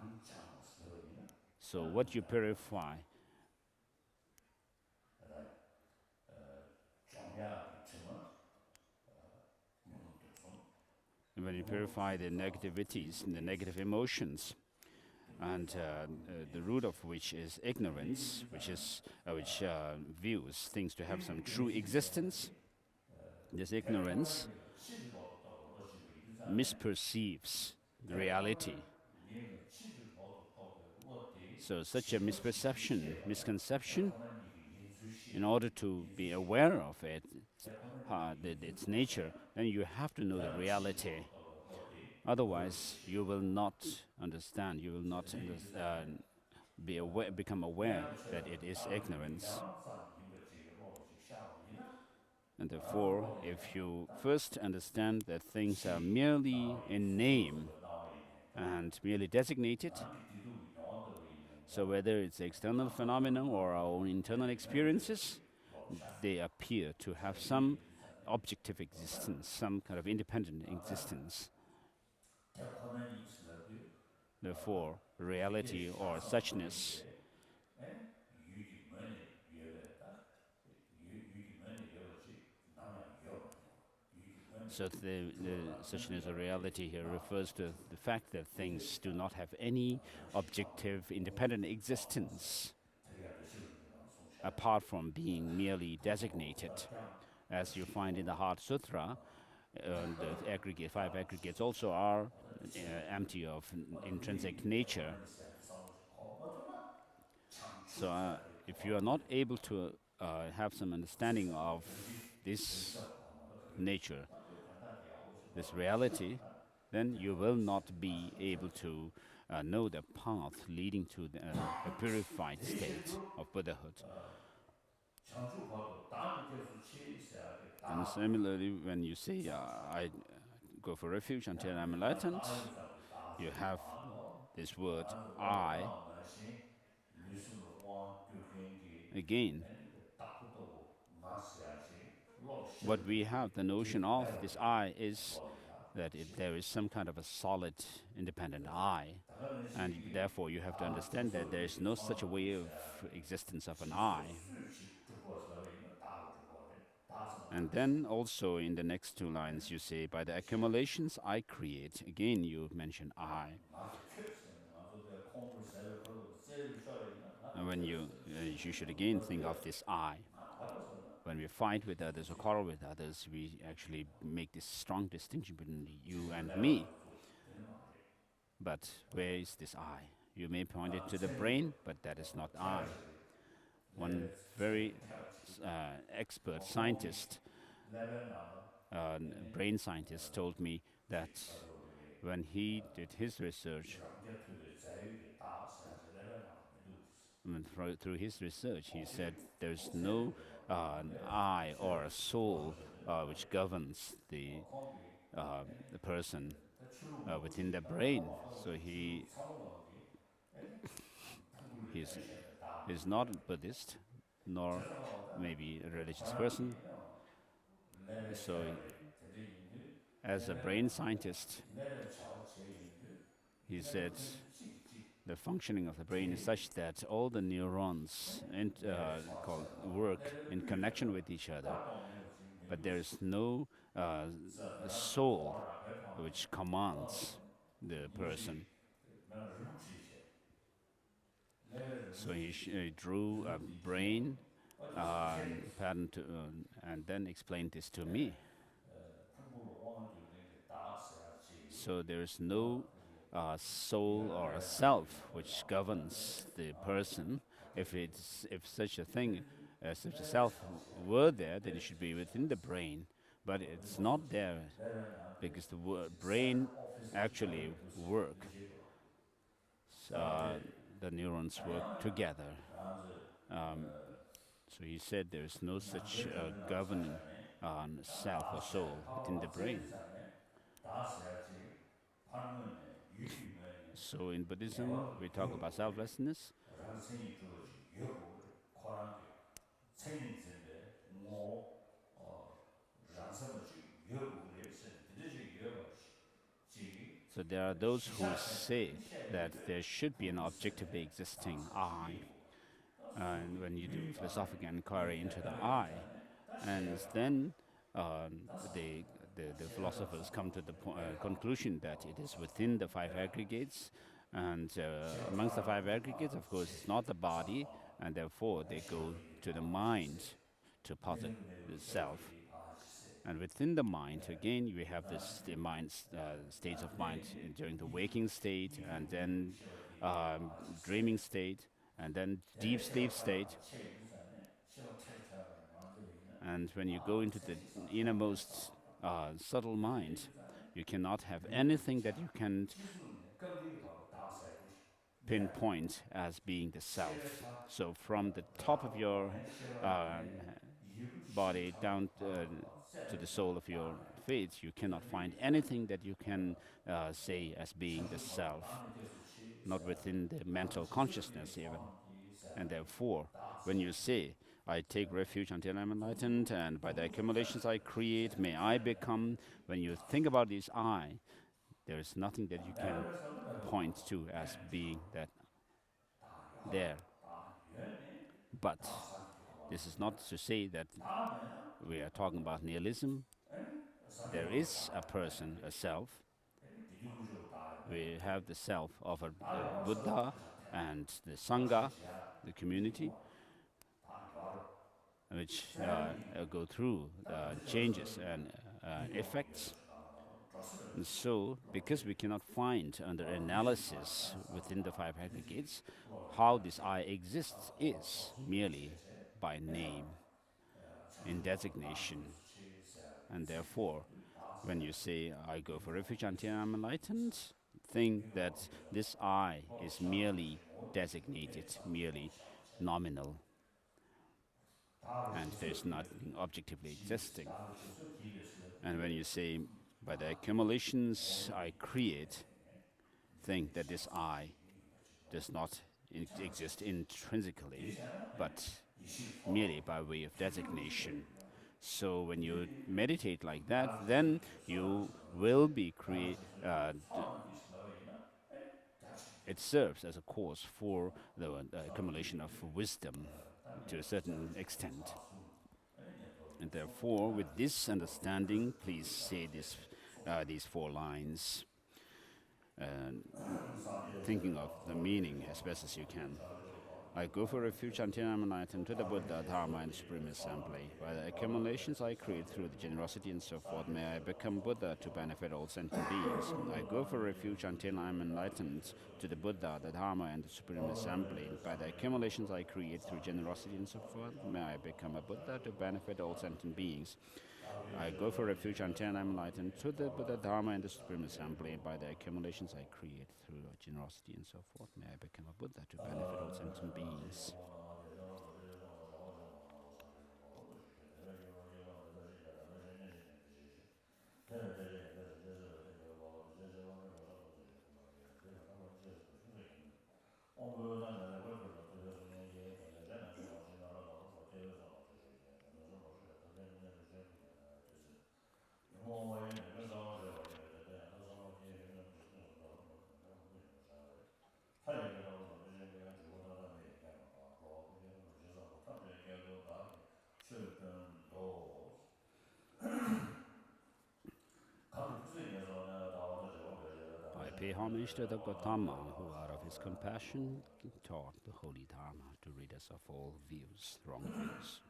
[SPEAKER 1] So, what you purify, when you purify the negativities and the negative emotions, and the root of which is ignorance, which views things to have some true existence. This ignorance misperceives the reality. So such a misperception, misconception, in order to be aware of it, its nature, then you have to know the reality. Otherwise, you will not understand, you will not become aware that it is ignorance. And therefore, if you first understand that things are merely in name and merely designated, so whether it's external phenomena or our own internal experiences, they appear to have some objective existence, some kind of independent existence. Therefore, reality or suchness so the suchness or reality here refers to the fact that things do not have any objective independent existence apart from being merely designated. As you find in the Heart Sutra, the five aggregates also are empty of intrinsic nature. So if you are not able to have some understanding of this nature, this reality, then you will not be able to know the path leading to a purified state of Buddhahood. And similarly, when you say, I go for refuge until I'm enlightened, you have this word, I. Again, what we have, the notion of this I, is that there is some kind of a solid, independent I, and therefore you have to understand that there is no such a way of existence of an I. And then also in the next two lines you say, by the accumulations I create. Again you mention I. And when you should again think of this I. When we fight with others or quarrel with others, we actually make this strong distinction between you and me. But where is this I? You may point it to the brain, but that is not I. One very expert scientist, brain scientist, told me that when he did his research, through his research, he said there's no I or a soul which governs the person within the brain. So he's not a Buddhist, nor maybe a religious person. So, as a brain scientist, he said the functioning of the brain is such that all the neurons work in connection with each other, but there is no soul which commands the person. So he drew a brain pattern and then explained this to me. So there is no soul or a self which governs the person. If such a thing As if the self were there, then it should be within the brain, but it's not there because the brain actually work. The neurons work together. So he said there is no such governing self or soul within the brain. So in Buddhism, we talk about selflessness. So there are those who say that there should be an objectively existing I. And when you do philosophical inquiry into the I, and then the, the philosophers come to the conclusion that it is within the five aggregates, and amongst the five aggregates, of course, it's not the body, and therefore they go to the mind to posit the self. And within the mind, again, we have the mind states of mind during the waking state, and then dreaming state, and then deep sleep state. And when you go into the innermost subtle mind, you cannot have anything that you can pinpoint as being the self. So from the top of your body down to the sole of your feet, you cannot find anything that you can say as being the self, not within the mental consciousness even. And therefore, when you say, I take refuge until I'm enlightened, and by the accumulations I create, may I become, when you think about this I, there is nothing that you can point to as being that there. But this is not to say that we are talking about nihilism. There is a person, a self. We have the self of a Buddha and the Sangha, the community, which go through changes and effects. And so, because we cannot find under analysis within the five aggregates how this I exists is merely by name, in designation. And therefore, when you say, I go for refuge until I'm enlightened, think that this I is merely designated, merely nominal, and there's nothing objectively existing. And when you say, by the accumulations I create, think that this I does not exist intrinsically, but merely by way of designation. So when you meditate like that, then you will be it serves as a cause for the accumulation of wisdom to a certain extent. And therefore, with this understanding, please say these 4 lines, thinking of the meaning as best as you can. I go for refuge until I am enlightened to the Buddha, Dharma, and the Supreme Assembly. By the accumulations I create through the generosity and so forth, may I become Buddha to benefit all sentient beings. I go for refuge until I am enlightened to the Buddha, the Dharma, and the Supreme Assembly. By the accumulations I create through generosity and so forth, may I become a Buddha to benefit all sentient beings. I go for refuge until I am enlightened to the Buddha, Dharma, and the Supreme Assembly. By the accumulations I create through generosity and so forth, may I become a Buddha to benefit all sentient beings. I pay homage to the Gautama, who out of his compassion taught the holy Dharma to rid us of all views, wrong views.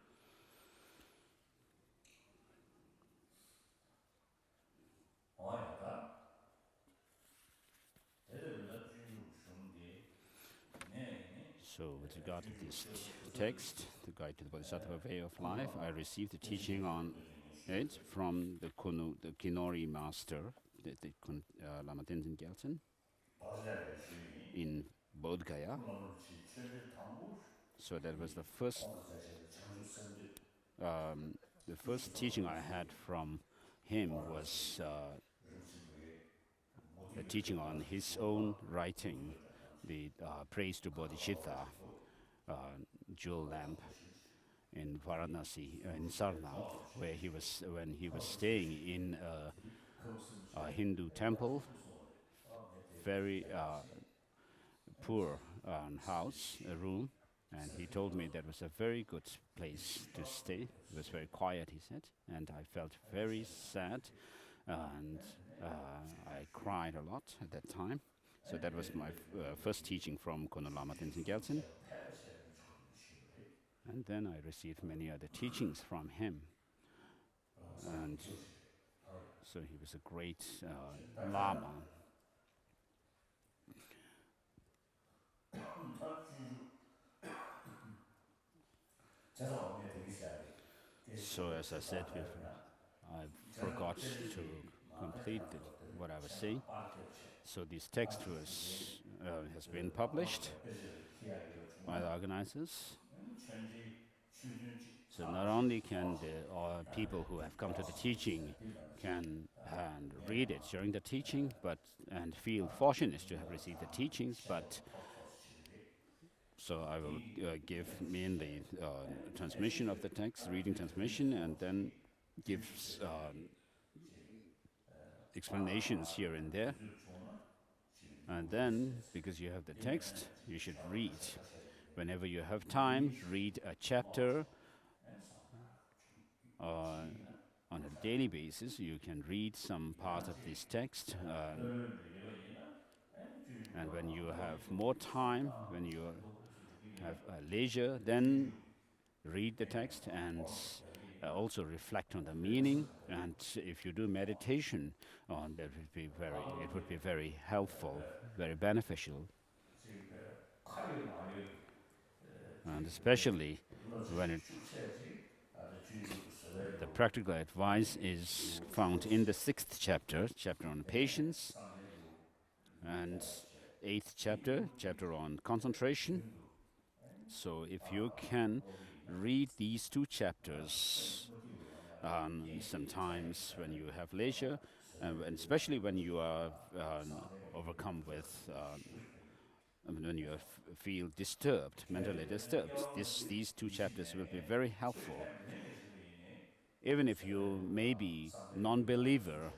[SPEAKER 1] So with regard to this text, the Guide to the Bodhisattva Way of Life, I received the teaching on it from the Kinori master, Lama Tenzin Gyaltsen, in Bodh Gaya. So that was the first teaching I had from him was a teaching on his own writing, the Praise to Bodhisattva jewel lamp in Varanasi, in Sarnath, where when he was staying in a Hindu temple, very poor house, a room, and he told me that was a very good place to stay. It was very quiet, he said, and I felt very sad, and I cried a lot at that time. So that was my first teaching from Kono Lama Tenzin Gyaltsen. And then I received many other teachings from him. And so he was a great Lama. So as I said before, I forgot to complete what I was saying. So this text has been published by the organizers. So not only can the people who have come to the teaching can read it during the teaching, and feel fortunate to have received the teachings, but so I will give mainly transmission of the text, reading transmission, and then give explanations here and there. And then, because you have the text, you should read. Whenever you have time, read a chapter. On a daily basis, you can read some part of this text. And when you have more time, when you have leisure, then read the text and also reflect on the meaning. And if you do meditation, it would be very helpful, very beneficial. And especially when the practical advice is found in the 6th chapter on patience, and 8th chapter on concentration. So if you can read these 2 chapters sometimes when you have leisure, and especially when you are overcome with when you feel disturbed, mentally disturbed, these 2 chapters will be very helpful. Even if you may be non-believer,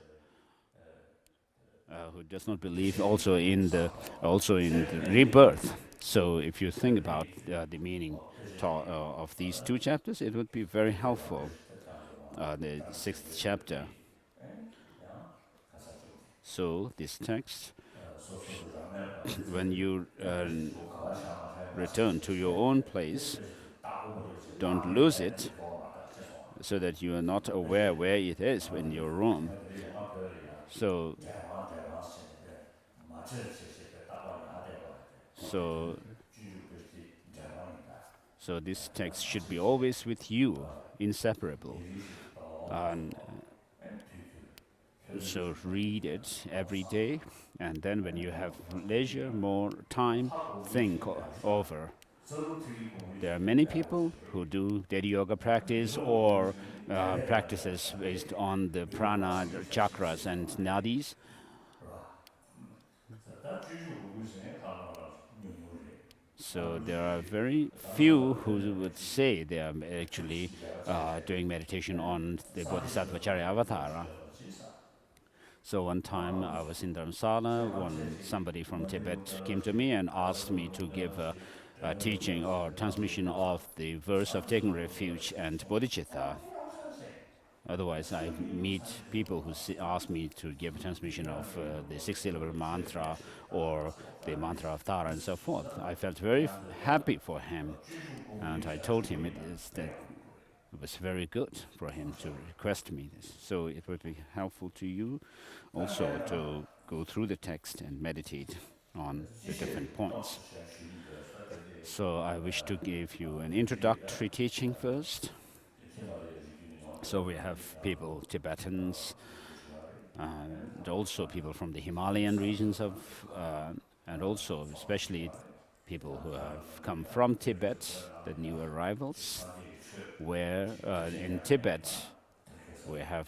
[SPEAKER 1] who does not believe also in the rebirth. So if you think about the meaning of these 2 chapters, it would be very helpful. The 6th chapter. So this text, when you return to your own place, don't lose it, so that you are not aware where it is in your room. So this text should be always with you, inseparable. So read it every day, and then when you have leisure, more time, think over. There are many people who do daily yoga practice or practices based on the prana, the chakras, and nadis. So there are very few who would say they are actually doing meditation on the Bodhisattva Charyavatara. So one time I was in Dharamsala when somebody from Tibet came to me and asked me to give a teaching or transmission of the verse of taking refuge and bodhicitta. Otherwise, I meet people who ask me to give a transmission of the 6-syllable mantra or the mantra of Tara and so forth. I felt very happy for him, and I told him that it was very good for him to request me this. So it would be helpful to you also to go through the text and meditate on the different points. So I wish to give you an introductory teaching first. So we have people, Tibetans, and also people from the Himalayan regions and also especially people who have come from Tibet, the new arrivals, where in Tibet we have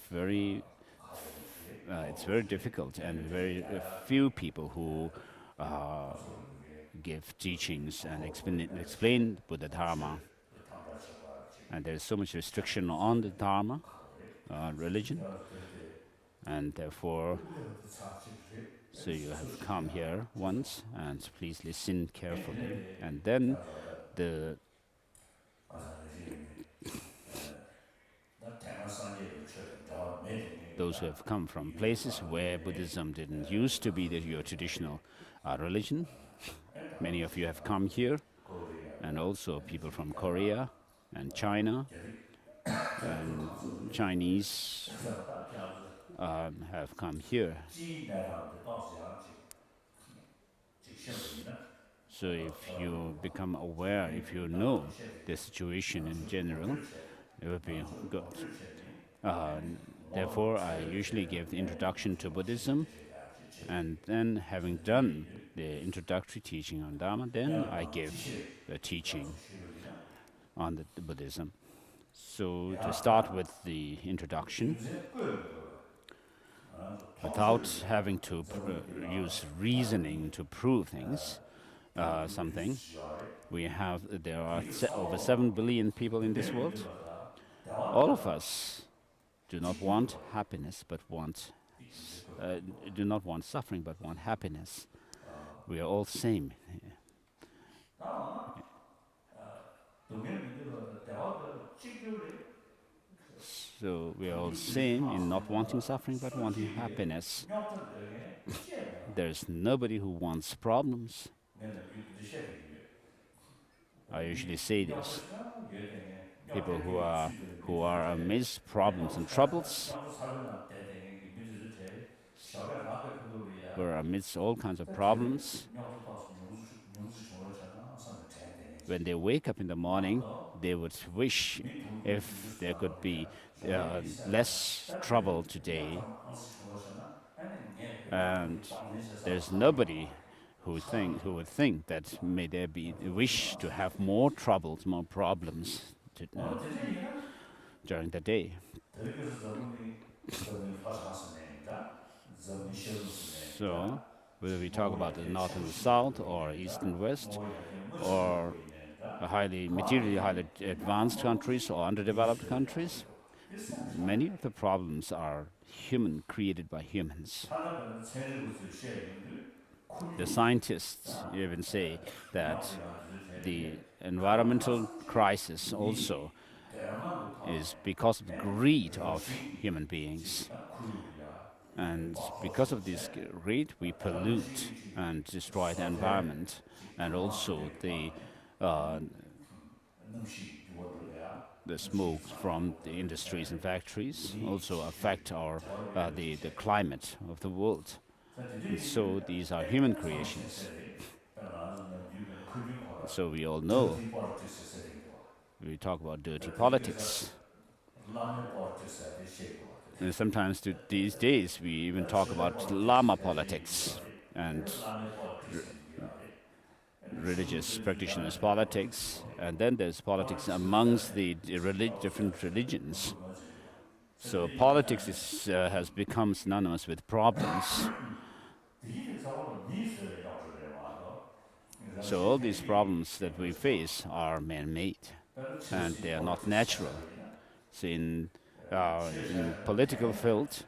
[SPEAKER 1] it's very difficult and very few people who give teachings and explain Buddha Dharma. And there's so much restriction on the Dharma, religion, and therefore, so you have come here once, and please listen carefully. And then those who have come from places where Buddhism didn't used to be your traditional religion, many of you have come here, and also people from Korea and China, and Chinese have come here. So if you become aware, if you know the situation in general, it would be good. Therefore, I usually give the introduction to Buddhism, and then having done the introductory teaching on Dharma, then I give the teaching on the Buddhism. So to start with the introduction, without having to use reasoning to prove things, something, there are over 7 billion people in this world. All of us do not want happiness, but do not want suffering, but want happiness. We are all same. So we are all same in not wanting suffering, but wanting happiness. There's nobody who wants problems. I usually say this. People who are amidst problems and troubles, who are amidst all kinds of problems, when they wake up in the morning, they would wish if there could be less trouble today. And there's nobody who would think that may there be a wish to have more troubles, more problems during the day. So, whether we talk about the north and the south, or east and west, or materially highly advanced countries or underdeveloped countries, many of the problems are created by humans. The scientists even say that the environmental crisis also is because of the greed of human beings. And because of this greed, we pollute and destroy the environment, and also the smoke from the industries and factories also affect the climate of the world. And so these are human creations. So we all know, we talk about dirty politics. And sometimes these days we even talk about Lama politics and religious practitioners' politics, and then there's politics amongst the different religions. So politics has become synonymous with problems. So all these problems that we face are man-made, and they are not natural. So in political field,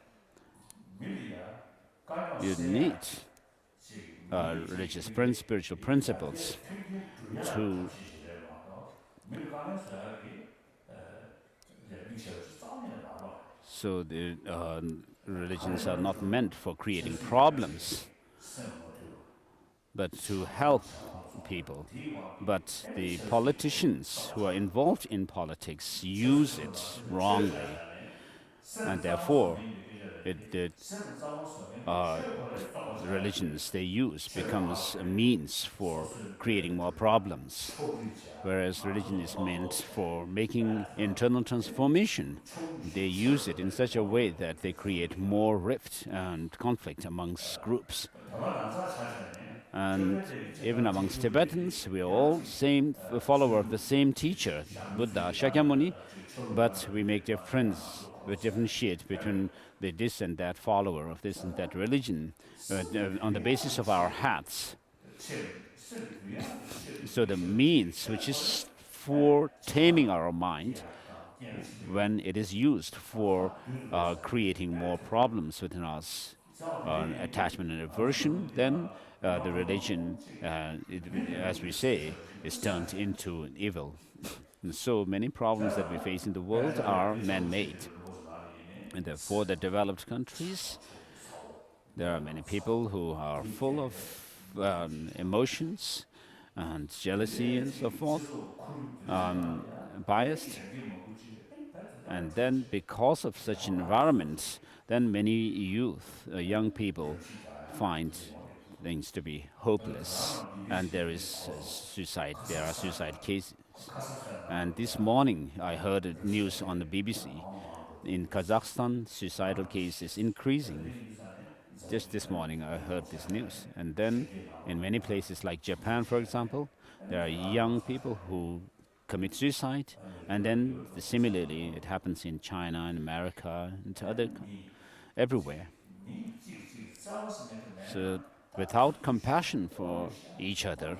[SPEAKER 1] you need religious spiritual principles to so the religions are not meant for creating problems, but to help people. But the politicians who are involved in politics use it wrongly, and therefore the religions they use becomes a means for creating more problems, whereas religion is meant for making internal transformation. They use it in such a way that they create more rift and conflict amongst groups. And even amongst Tibetans, we are all same follower of the same teacher, Buddha, Shakyamuni, but we make difference, we differentiate between the this and that follower of this and that religion on the basis of our hats. So the means which is for taming our mind, when it is used for creating more problems within us, attachment and aversion, then the religion, as we say, is turned into evil. And so many problems that we face in the world are man-made. And therefore, the developed countries, there are many people who are full of emotions and jealousy and so forth, biased. And then because of such environments, then many youth, young people find things to be hopeless, and there are suicide cases. And this morning I heard news on the BBC. In Kazakhstan, suicidal case is increasing. Just this morning I heard this news. And then in many places like Japan, for example, there are young people who commit suicide, and then similarly it happens in China and America and everywhere. So without compassion for each other,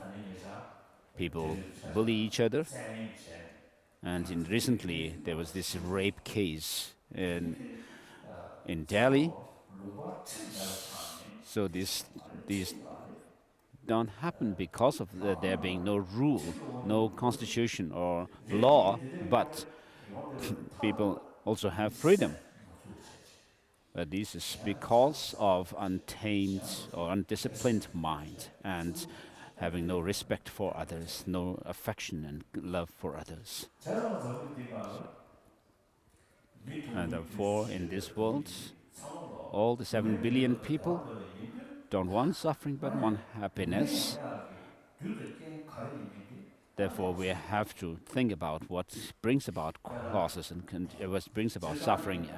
[SPEAKER 1] people bully each other. And recently there was this rape case in Delhi. So these don't happen because of there being no rule, no constitution or law, but people also have freedom. This is because of untamed or undisciplined mind and having no respect for others, no affection and love for others. And therefore, in this world, all the 7 billion people don't want suffering but want happiness. Therefore, we have to think about what brings about causes and what brings about suffering.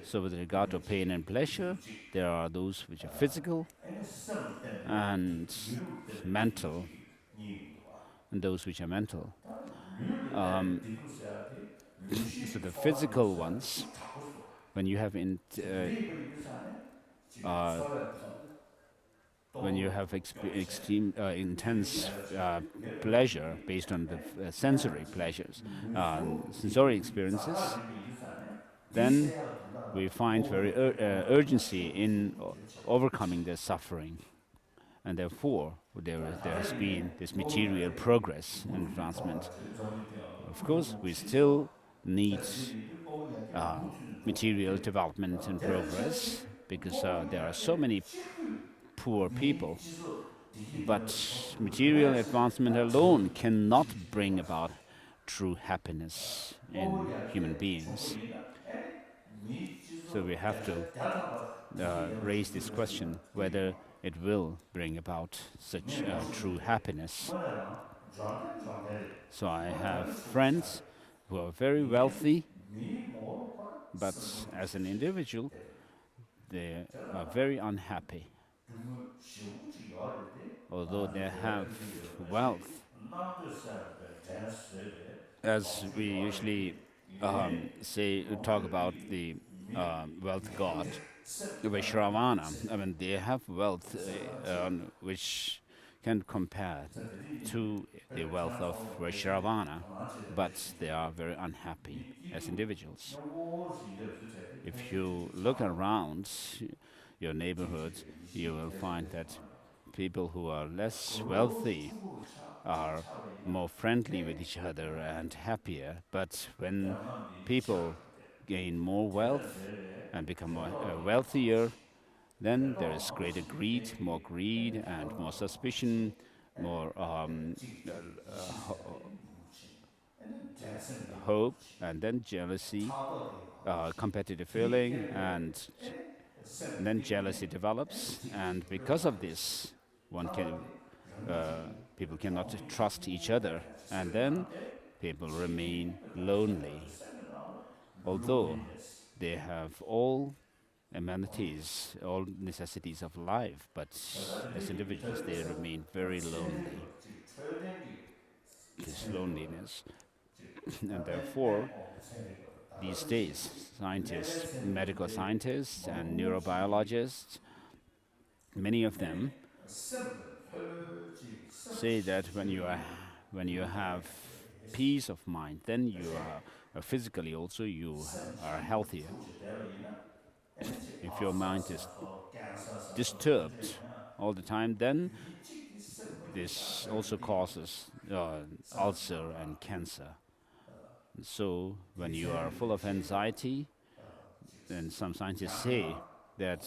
[SPEAKER 1] So with regard to pain and pleasure, there are those which are physical and mental, and those which are mental. So the physical ones, when you have extreme intense pleasure based on the sensory pleasures, sensory experiences, then we find very urgency in overcoming the suffering. And therefore, there has been this material progress and advancement. Of course, we still need material development and progress, because there are so many poor people. But material advancement alone cannot bring about true happiness in human beings. So we have to raise this question whether it will bring about such true happiness. So I have friends who are very wealthy, but as an individual, they are very unhappy. Although they have wealth, as we usually talk about the wealth god, Vaishravana. I mean, they have wealth which can compare to the wealth of Vaishravana, but they are very unhappy as individuals. If you look around your neighborhood, you will find that people who are less wealthy are more friendly with each other and happier. But when people gain more wealth and become wealthier, then there is greater greed and more suspicion, more hope, and then jealousy, competitive feeling, and then jealousy develops. And because of this, one can people cannot trust each other, and then people remain lonely, although they have all amenities, all necessities of life, but as individuals they remain very lonely. This loneliness, and therefore these days scientists, medical scientists and neurobiologists, many of them say that when you have peace of mind, then you are physically also you are healthier. If your mind is disturbed all the time, then this also causes ulcer and cancer. So when you are full of anxiety, then some scientists say that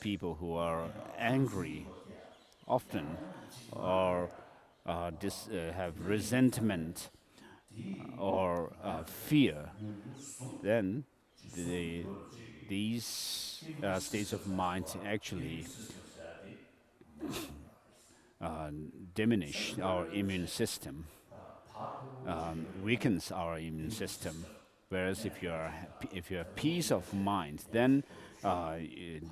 [SPEAKER 1] people who are angry often or have resentment or fear, then these states of mind actually diminish our immune system, weakens our immune system. Whereas if you have peace of mind, then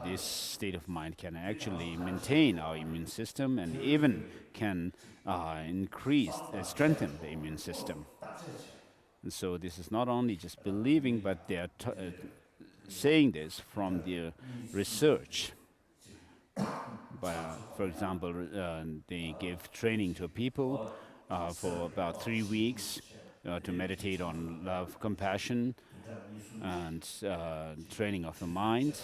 [SPEAKER 1] this state of mind can actually maintain our immune system and even can strengthen the immune system. And so this is not only just believing, but they are saying this from their research. For example, they give training to people for about 3 weeks to meditate on love, compassion, and training of the mind,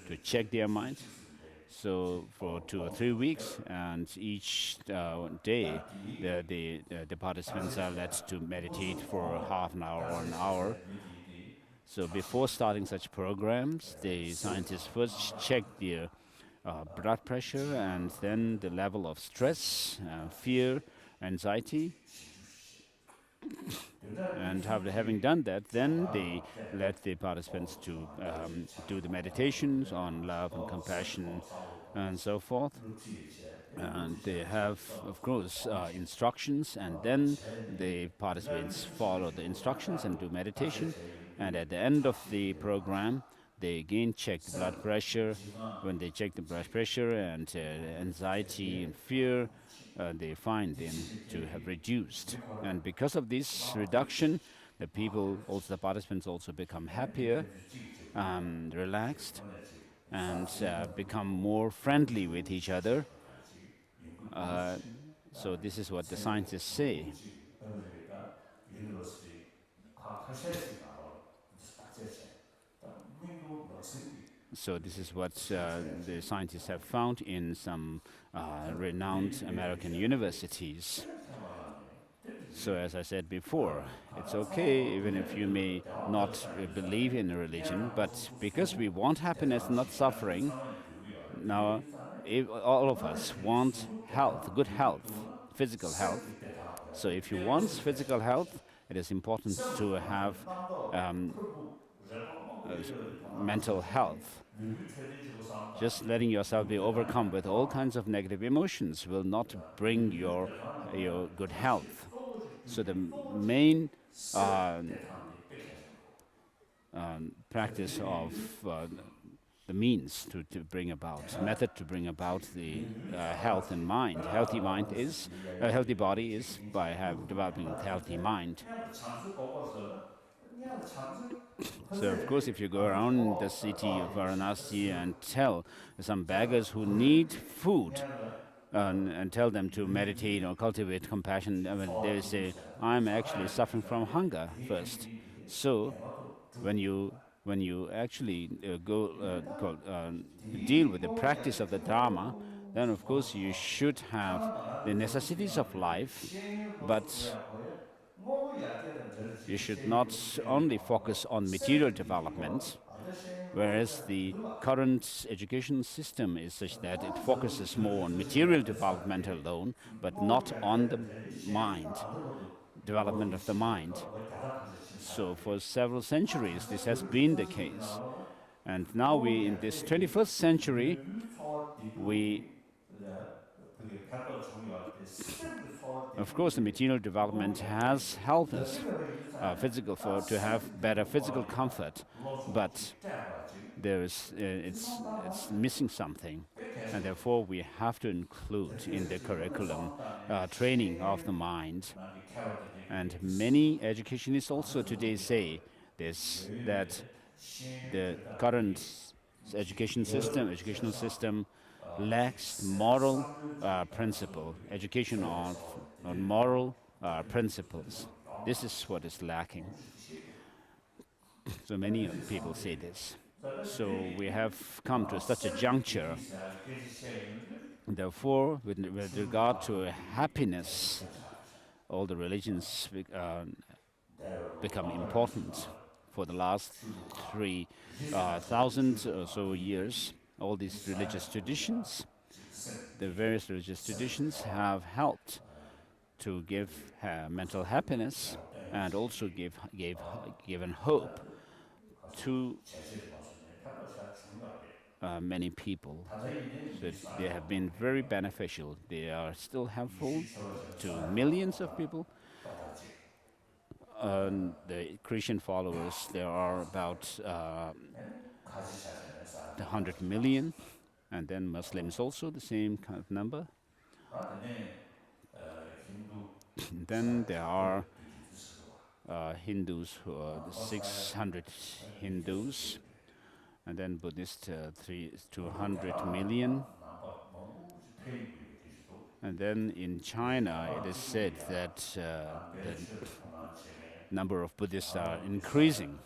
[SPEAKER 1] to check their mind. So for 2 or 3 weeks, and each day, the participants are led to meditate for half an hour or an hour. So before starting such programs, the scientists first check their blood pressure and then the level of stress, fear, anxiety. And after having done that, then they let the participants to do the meditations on love and compassion and so forth. And they have, of course, instructions, and then the participants follow the instructions and do meditation. And at the end of the program, they again check the blood pressure. When they check the blood pressure and anxiety and fear, they find them to have reduced. And because of this reduction, the participants also become happier, relaxed, and become more friendly with each other. So this is what the scientists say. So this is what the scientists have found in some renowned American universities. So as I said before, it's okay even if you may not believe in a religion, but because we want happiness, not suffering, now all of us want health, good health, physical health. So if you want physical health, it is important to have mental health. Just letting yourself be overcome with all kinds of negative emotions will not bring your good health. So the main practice of the means to bring about, method to bring about the health in mind, healthy mind is, a healthy body is by developing a healthy mind. So, of course, if you go around the city of Varanasi and tell some beggars who need food and tell them to meditate or cultivate compassion, they say, I'm actually suffering from hunger first. So, when you actually deal with the practice of the Dharma, then of course you should have the necessities of life, but you should not only focus on material development, whereas the current education system is such that it focuses more on material development alone, but not on the mind, development of the mind. So for several centuries, this has been the case. And now we, in this 21st century, we, of course, the material development has helped us to have better physical comfort, but it's missing something, and therefore we have to include in the curriculum training of the mind. And many educationists also today say this, that the current educational system lacks moral principle, education on moral principles. This is what is lacking. So many people say this. So we have come to such a juncture. Therefore, with regard to happiness, all the religions become important. For the last 3,000 or so years, all these religious traditions, the various religious traditions have helped to give mental happiness and also given hope to many people. So they have been very beneficial. They are still helpful to millions of people. The Christian followers, there are about 100 million, and then Muslims also the same kind of number. Then there are Hindus, who are 600 Hindus, and then Buddhists, 200 million. And then in China, it is said that the number of Buddhists are increasing.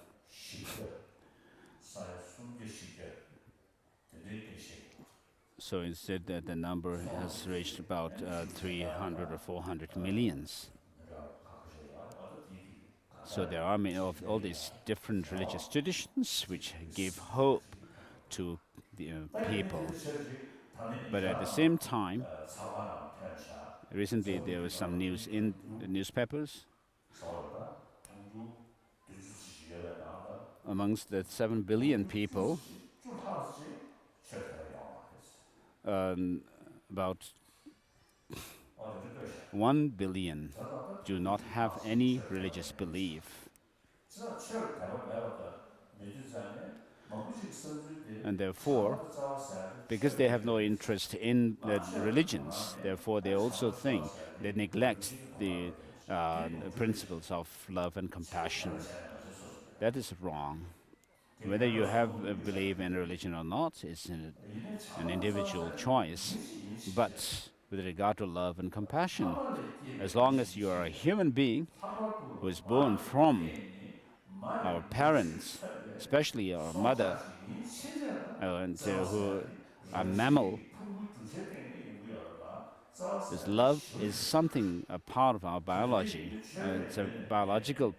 [SPEAKER 1] So instead, that the number has reached about 300 or 400 millions. So there are many of all these different religious traditions which give hope to the people. But at the same time, recently there was some news in the newspapers. Amongst the 7 billion people, about 1 billion do not have any religious belief. And therefore, because they have no interest in the religions, therefore they also think they neglect the principles of love and compassion. That is wrong. Whether you have believe in religion or not is an individual choice. But with regard to love and compassion, as long as you are a human being who is born from our parents, especially our mother, and who are mammal, this love is something, a part of our biology. It's a biological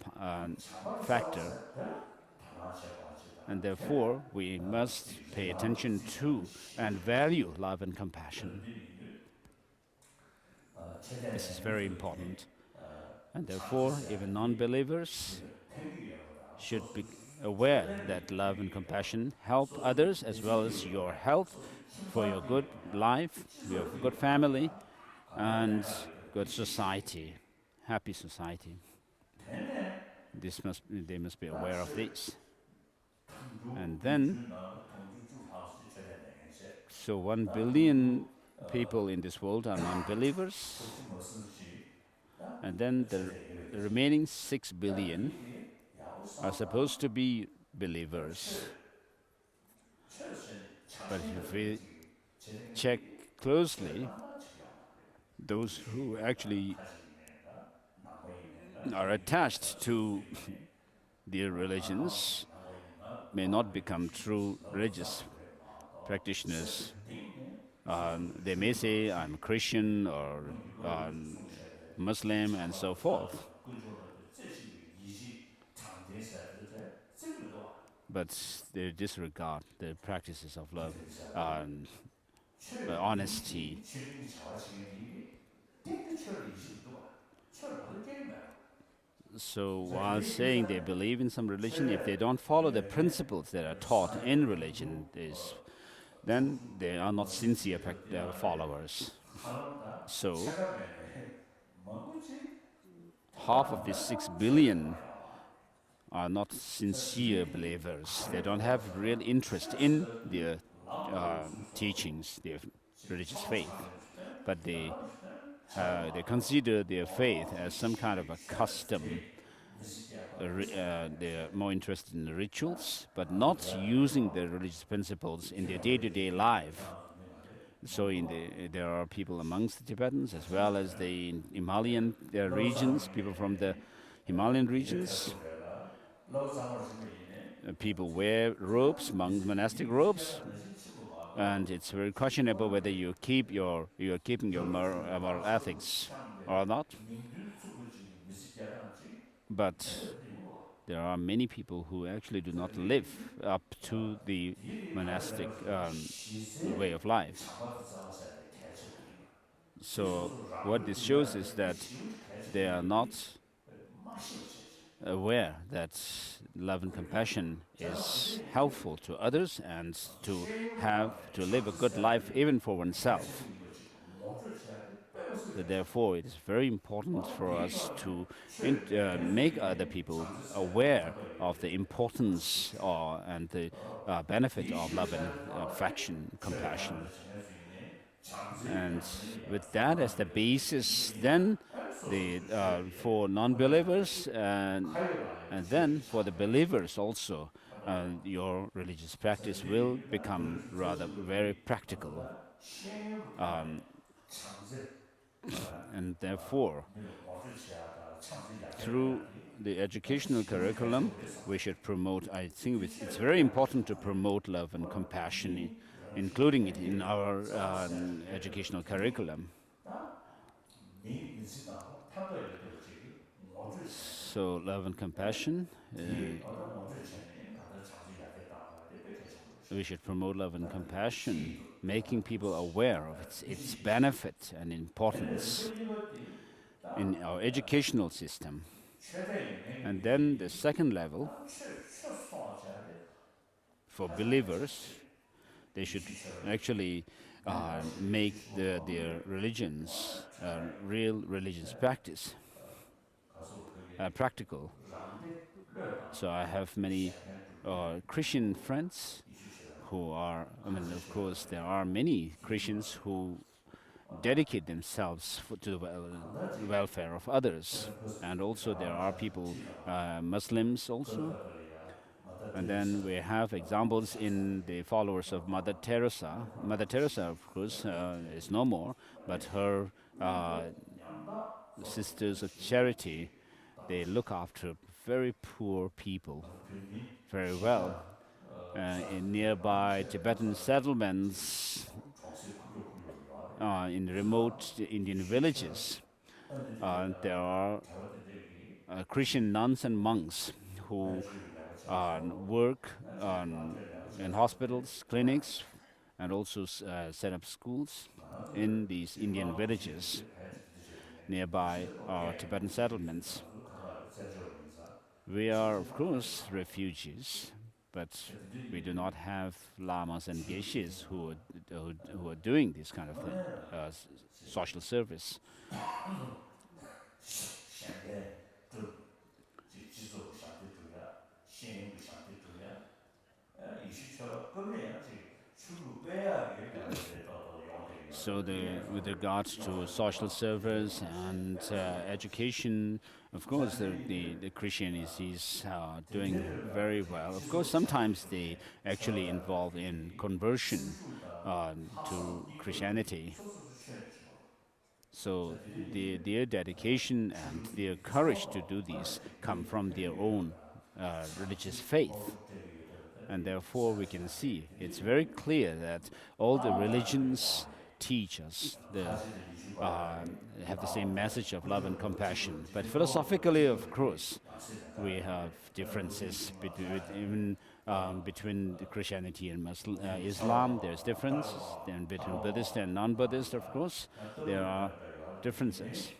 [SPEAKER 1] factor. And therefore, we must pay attention to and value love and compassion. This is very important. And therefore, even non-believers should be aware that love and compassion help others as well as your health, for your good life, your good family, and good society, happy society. They must be aware of this. And then, so 1 billion people in this world are non-believers, and then the remaining 6 billion are supposed to be believers. But if we check closely, those who actually are attached to their religions may not become true religious practitioners. They may say, I'm Christian or Muslim and so forth. But they disregard the practices of love, honesty. So while saying they believe in some religion, if they don't follow the principles that are taught in religion, then they are not sincere followers. So half of the 6 billion are not sincere believers. They don't have real interest in their teachings, their religious faith, but they consider their faith as some kind of a custom. They're more interested in the rituals, but not using the religious principles in their day-to-day life. So there are people amongst the Tibetans as well as the Himalayan regions, people from the Himalayan regions. People wear robes, monastic robes, and it's very questionable whether you're keeping your moral ethics or not. But there are many people who actually do not live up to the monastic way of life. So what this shows is that they are not aware that love and compassion is helpful to others and to live a good life even for oneself. So therefore, it is very important for us to make other people aware of the importance and the benefit of love and affection, compassion. And with that as the basis, then for non-believers and then for the believers also, your religious practice will become rather very practical. And therefore, through the educational curriculum, we should promote, I think it's very important to promote love and compassion, including it in our educational curriculum. So love and compassion, we should promote love and compassion, making people aware of its benefit and importance in our educational system. And then the second level, for believers, they should actually make their religions real religious practice, practical. So I have many Christian friends who are, of course, there are many Christians who dedicate themselves to the welfare of others. And also there are people, Muslims also. And then we have examples in the followers of Mother Teresa. Mother Teresa, of course, is no more, but her Sisters of Charity, they look after very poor people very well. In nearby Tibetan settlements, in remote Indian villages, there are Christian nuns and monks who work in hospitals, clinics, and also set up schools in these Indian villages nearby our Tibetan settlements. We are, of course, refugees, but we do not have lamas and geishas who are doing this kind of social service. So with regards to social service and education, of course, the Christianity is doing very well. Of course, sometimes they actually involve in conversion to Christianity. So their dedication and their courage to do this come from their own religious faith. And therefore, we can see it's very clear that all the religions teach us, have the same message of love and compassion. But philosophically, of course, we have differences between the Christianity and Islam. There's differences. Then between Buddhist and non-Buddhist, of course, there are differences.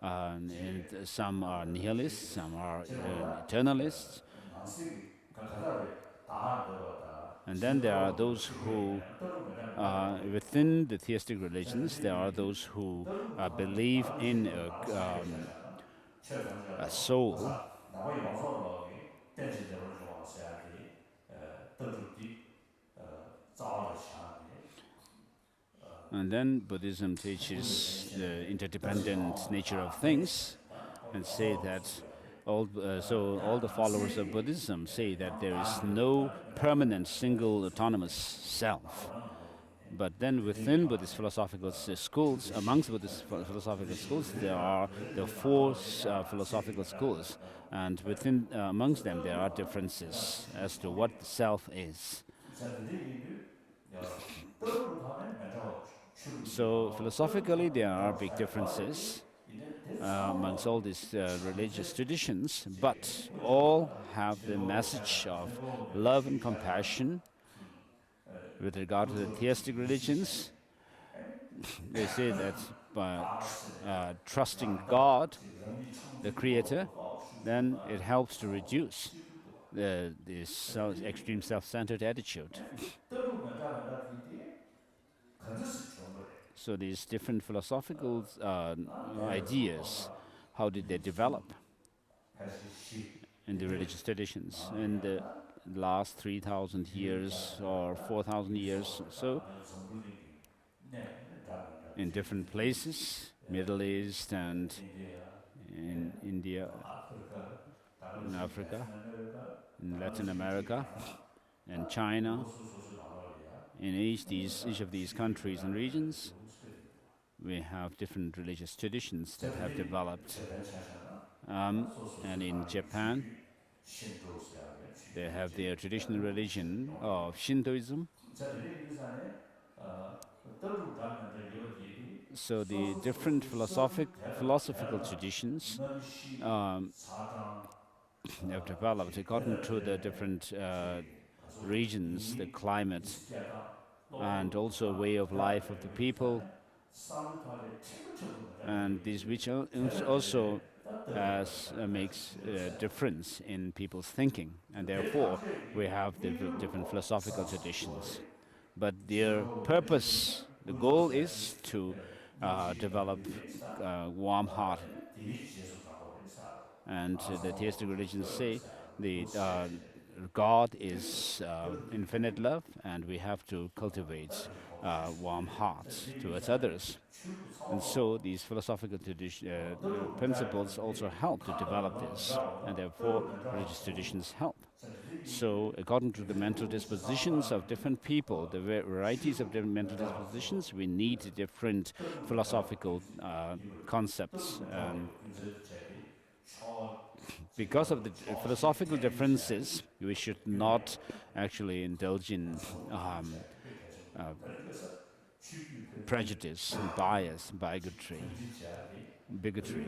[SPEAKER 1] and some are nihilists, some are eternalists, and then there are those who, within the theistic religions, there are those who believe in a soul. And then Buddhism teaches the interdependent nature of things and say that all the followers of Buddhism say that there is no permanent single autonomous self. But then within Buddhist philosophical schools, amongst Buddhist philosophical schools, there are the four philosophical schools, and within amongst them there are differences as to what the self is. So philosophically there are big differences amongst all these religious traditions, but all have the message of love and compassion. With regard to the theistic religions, they say that by trusting God, the Creator, then it helps to reduce this extreme self-centered attitude. So these different philosophical ideas, how did they develop in the religious traditions? In the last 3,000 years or 4,000 years or so, in different places, Middle East and in India, in Africa, in Latin America, and China, in each of these countries and regions, we have different religious traditions that have developed. And in Japan, they have their traditional religion of Shintoism. So the different philosophical traditions have developed according to the different regions, the climate, and also way of life of the people, and these which also makes a difference in people's thinking, and therefore we have the different philosophical traditions. But their purpose, the goal is to develop warm heart. And the theistic religions say the God is infinite love, and we have to cultivate warm hearts towards others. And so these philosophical principles also help to develop this, and therefore religious traditions help. So according to the mental dispositions of different people, the varieties of different mental dispositions, we need different philosophical concepts. Because of the philosophical differences, we should not actually indulge in prejudice, and bias, bigotry.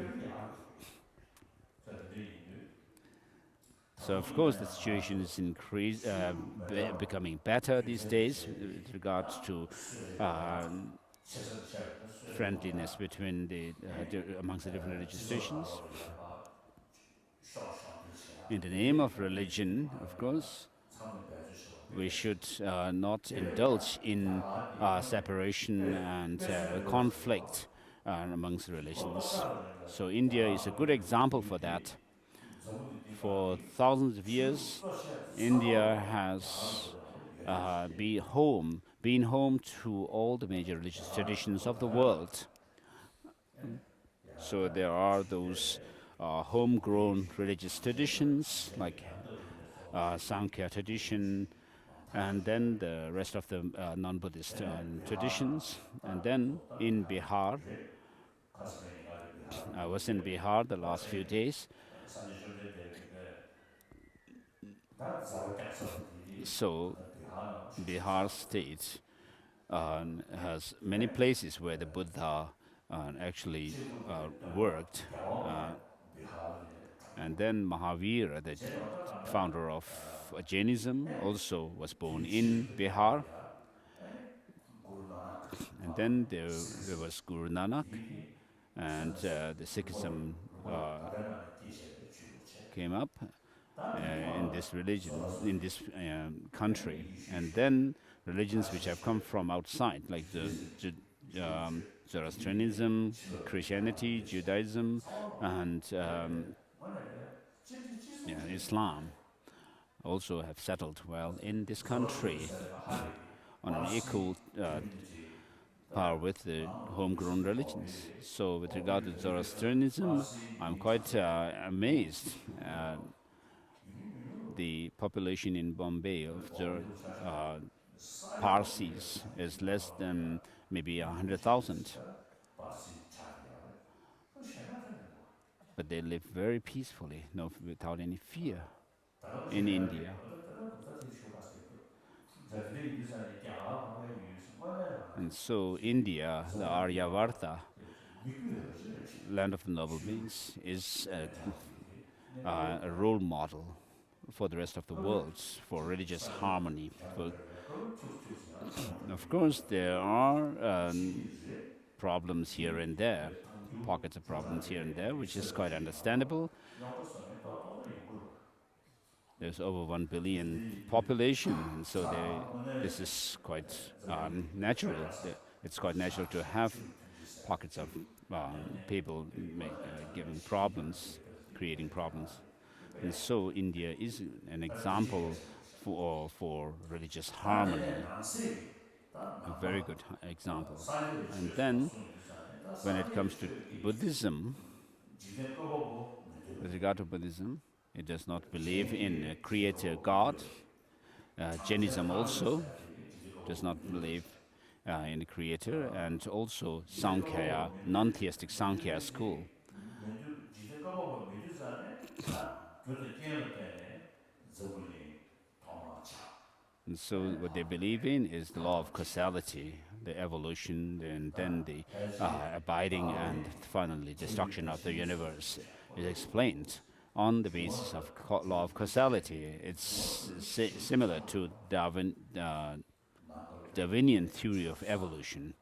[SPEAKER 1] So of course the situation is becoming better these days with regards to friendliness between amongst the different religious traditions. In the name of religion, of course, we should not indulge in separation and conflict amongst religions. So India is a good example for that. For thousands of years, India has been home to all the major religious traditions of the world. So there are those homegrown religious traditions like Sankhya tradition, and then the rest of the non-Buddhist traditions. And then in Bihar, I was in Bihar the last few days. So Bihar state has many places where the Buddha actually worked. And then Mahavira, the founder of Jainism, also was born in Bihar. And then there was Guru Nanak, and the Sikhism came up in this religion, in this country, and then religions which have come from outside, like Zoroastrianism, Christianity, Judaism, and Islam also have settled well in this country on an equal par with the homegrown religions. So with regard to Zoroastrianism, I'm quite amazed. The population in Bombay of Parsis is less than maybe 100,000, but they live very peacefully, no, without any fear in India. And so India, the Aryavarta, land of the noble beings, is a role model for the rest of the world for religious harmony. Of course, there are problems here and there, pockets of problems here and there, which is quite understandable. There's over 1 billion population, and so this is quite natural. It's quite natural to have pockets of people giving problems, creating problems. And so India is an example for religious harmony, a very good example. And then, when it comes to Buddhism, with regard to Buddhism, it does not believe in a creator God. Jainism also does not believe in a creator, and also Sankhya, non-theistic Sankhya school. And so what they believe in is the law of causality, the evolution, and then the abiding and finally destruction of the universe is explained on the basis of law of causality. It's similar to Darwinian theory of evolution.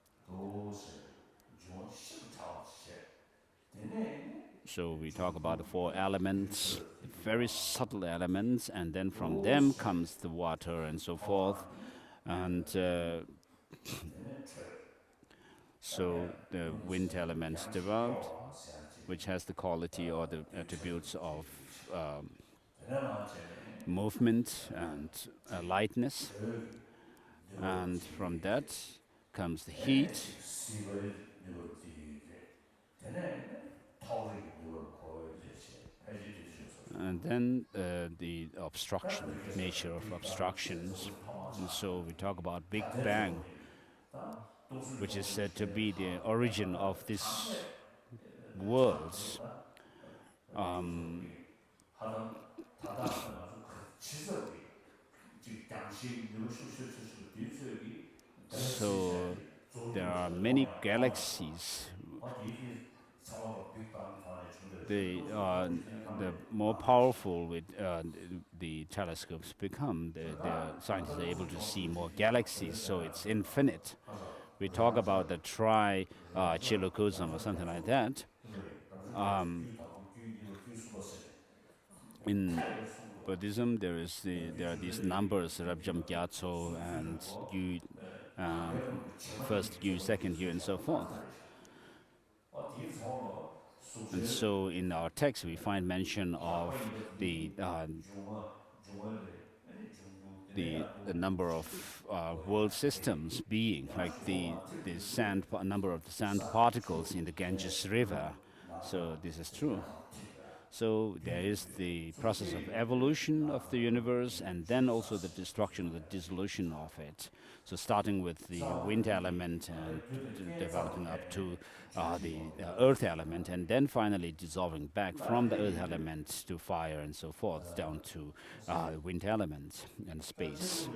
[SPEAKER 1] So we talk about the 4 elements, very subtle elements, and then from them comes the water and so forth. And so the wind elements developed, which has the quality or the attributes of movement and lightness. And from that comes the heat. And then the obstruction, nature of obstructions. And so we talk about Big Bang, which is said to be the origin of this world. So there are many galaxies. The more powerful with the telescopes become, the scientists are able to see more galaxies, so it's infinite. We talk about the tri-chilocosm or something like that. In Buddhism, there are these numbers, Rabjam Gyatso, and Yu, first Yu, second Yu, and so forth. And so in our text, we find mention of the number of world systems being, like the number of the sand particles in the Ganges River. So this is true. So there is the process of evolution of the universe, and then also the destruction, the dissolution of it. So starting with the wind element and developing up to the earth element, and then finally dissolving back from the earth element to fire and so forth, down to the wind element and space.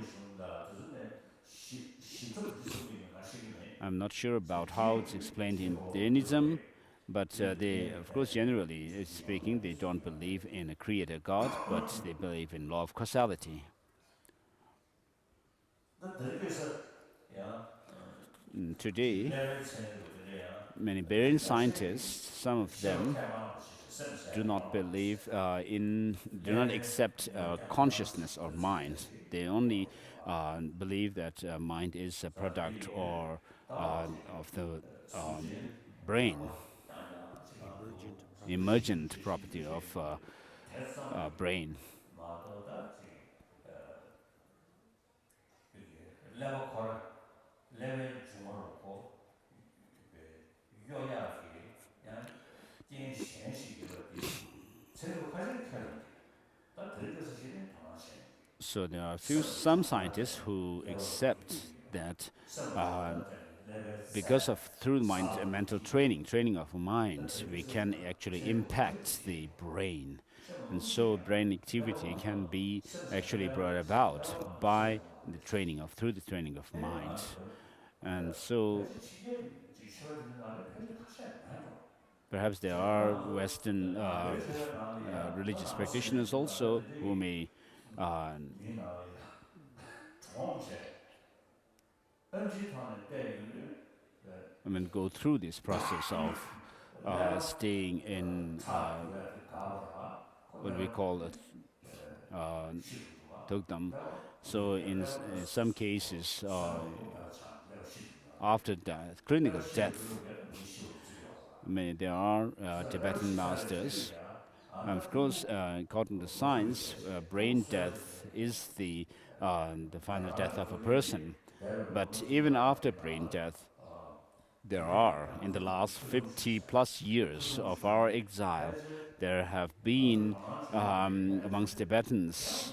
[SPEAKER 1] I'm not sure about how it's explained in Jainism, but they, of course, generally speaking, they don't believe in a creator God, but they believe in law of causality. Today, many brain scientists, some of them
[SPEAKER 3] 개혁할 만한 것이 센스
[SPEAKER 1] do not believe do not accept consciousness or mind. They only believe that mind is a product or of the brain, emergent property of brain.
[SPEAKER 3] 마더가 레벨 걸 레벨 중을 놓고 요약이 그냥 진 현실을 새로 가진 캐릭터 다 들려서 시는 당하시
[SPEAKER 1] So there are some scientists who accept that because of through mind mental training of mind, we can actually impact the brain, and so brain activity can be actually brought about by the training of through the training of mind, and so perhaps there are Western religious practitioners also who may go through this process of staying in what we call Togdam. So in some cases, after death, clinical death, there are Tibetan masters. And of course, according to science, brain death is the final death of a person. But even after brain death, there are, in the last 50 plus years of our exile, there have been amongst Tibetans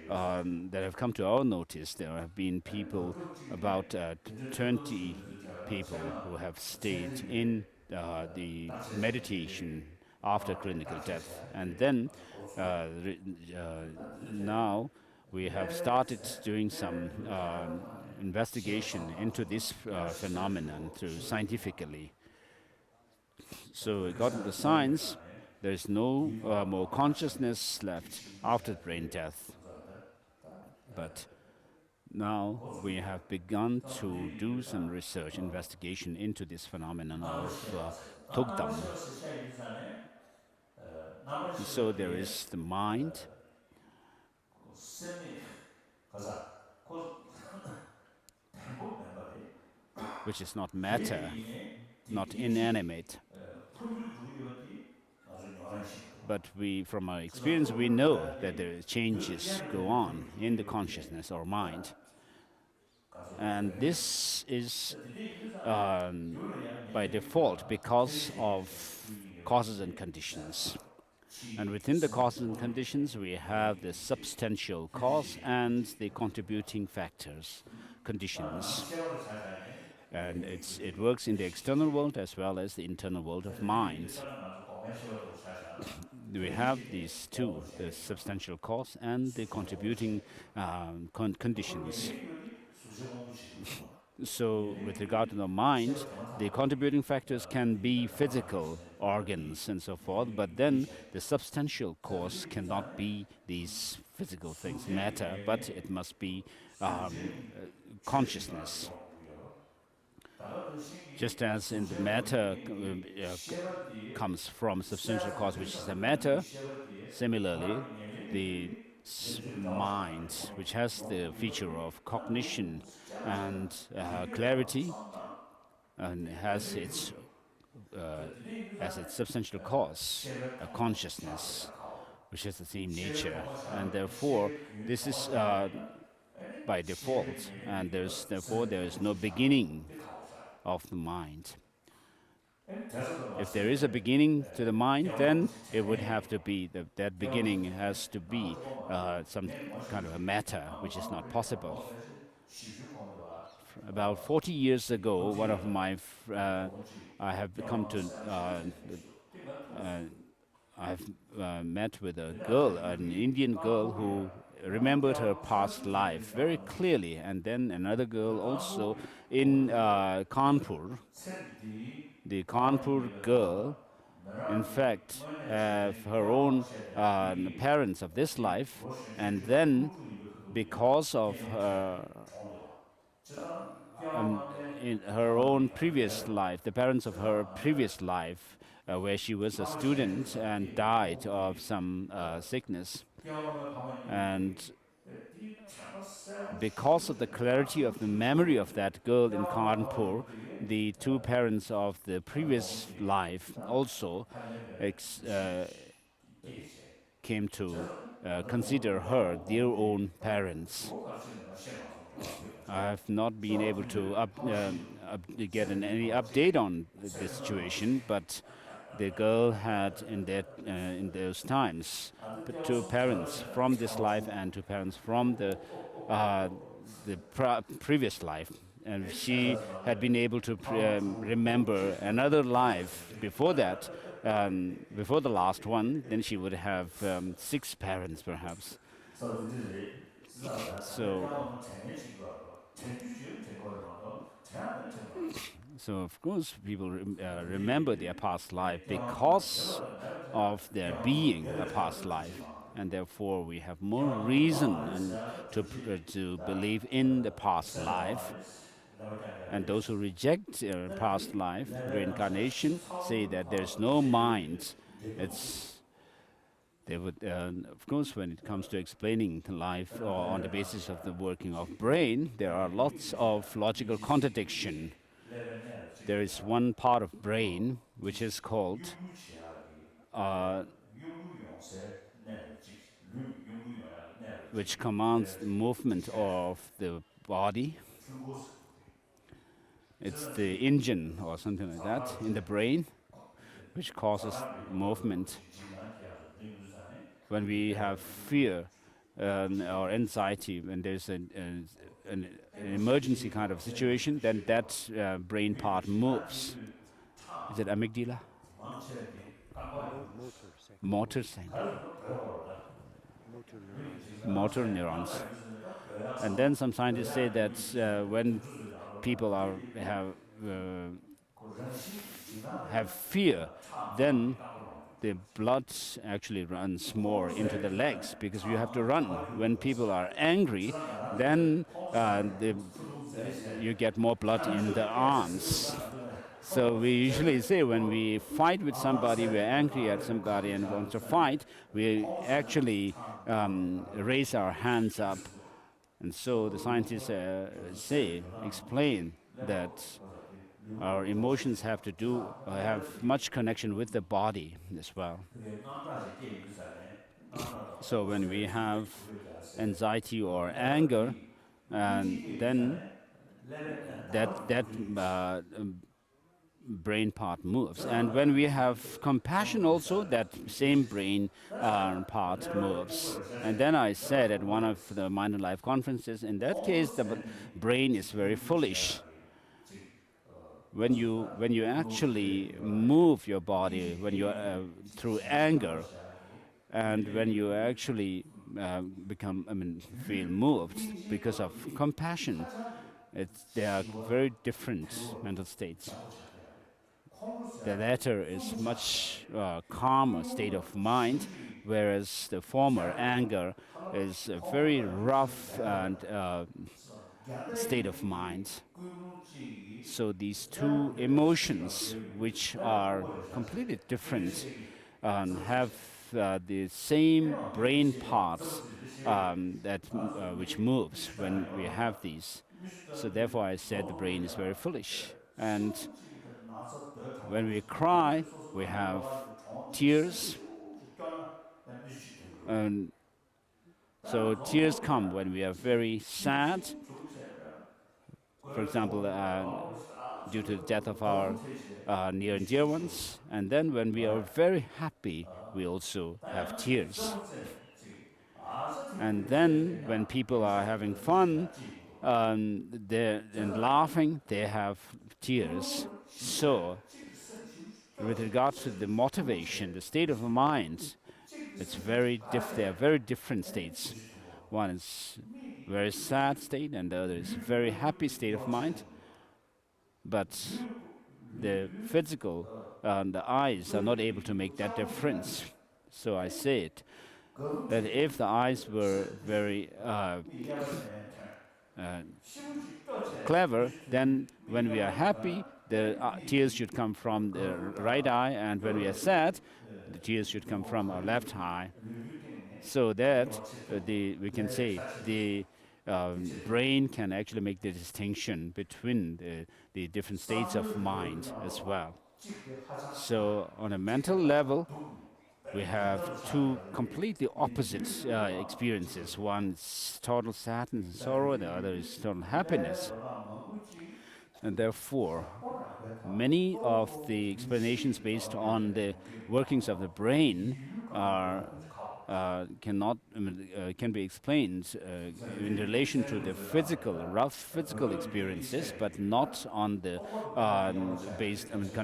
[SPEAKER 1] that have come to our notice, there have been people, about 20 people who have stayed in the meditation after clinical death. And then now we have started doing some investigation into this phenomenon through scientifically. So according to science, there is no more consciousness left after brain death. But now we have begun to do some research, investigation into this phenomenon of Togdam. So there is the mind, which is not matter, not inanimate. But from our experience, we know that the changes go on in the consciousness or mind. And this is by default because of causes and conditions. And within the causes and conditions, we have the substantial cause and the contributing factors, conditions. And it works in the external world as well as the internal world of mind. We have these two, the substantial cause and the contributing conditions. So with regard to the mind, the contributing factors can be physical organs and so forth, but then the substantial cause cannot be these physical things, matter, but it must be consciousness. Just as in the matter comes from substantial cause, which is the matter, similarly, the mind, which has the feature of cognition and clarity, and has its substantial cause, a consciousness, which has the same nature, and therefore this is by default, and therefore there is no beginning of the mind. If there is a beginning to the mind, then it would have to be that beginning has to be some kind of a matter, which is not possible. About 40 years ago, one of my I have come to I've met with a girl, an Indian girl who remembered her past life very clearly, and then another girl also in Kanpur. The Kanpur girl, in fact, have her own parents of this life, and then because of her um, in her own previous life, the parents of her previous life, where she was a student and died of some sickness. And because of the clarity of the memory of that girl in Kanpur, the two parents of the previous life also came to consider her their own parents. I have not been able to get any update on the situation, but the girl had in those times two parents from this life and two parents from uh, the previous life, and she had been able to remember another life before that, before the last one. Then she would have six parents, perhaps. So, so of course, people remember their past life because of their being a past life, and therefore we have more reason and to believe in the past life. And those who reject past life, reincarnation, say that there's no mind. It's they would, of course, when it comes to explaining life or on the basis of the working of brain, there are lots of logical contradiction. There is one part of brain which is called which commands the movement of the body. It's the engine or something like that in the brain, which causes movement. When we have fear or anxiety, when there's an emergency kind of situation, then that brain part moves. Is it amygdala? Motor center. Motor neurons. And then some scientists say that when people have fear, then the blood actually runs more into the legs because you have to run. When people are angry, then you get more blood in the arms. So we usually say when we fight with somebody, we're angry at somebody and want to fight, we actually raise our hands up. And so the scientists explain that our emotions have much connection with the body as well. So when we have anxiety or anger, and then that brain part moves. And when we have compassion also, that same brain part moves. And then I said at one of the Mind and Life conferences, in that case, the brain is very foolish. When you actually move your body, when you through anger, and when you actually feel moved because of compassion, they are very different mental states. The latter is much calmer state of mind, whereas the former, anger, is a very rough and state of mind. So these two emotions, which are completely different, have the same brain parts which moves when we have these. So therefore I said the brain is very foolish. And when we cry, we have tears. And so tears come when we are very sad. For example, due to the death of our near and dear ones. And then when we are very happy, we also have tears. And then when people are having fun and laughing, they have tears. So with regards to the motivation, the state of the mind, they are very different states. One is very sad state and the other is very happy state of mind. But the physical and the eyes are not able to make that difference. So I said that if the eyes were very clever, then when we are happy, the tears should come from the right eye, and when we are sad, the tears should come from our left eye. So that we can say the brain can actually make the distinction between the different states of mind as well. So on a mental level, we have two completely opposite experiences. One is total sadness and sorrow, the other is total happiness. And therefore, many of the explanations based on the workings of the brain are can be explained in relation to the rough physical experiences, but not on the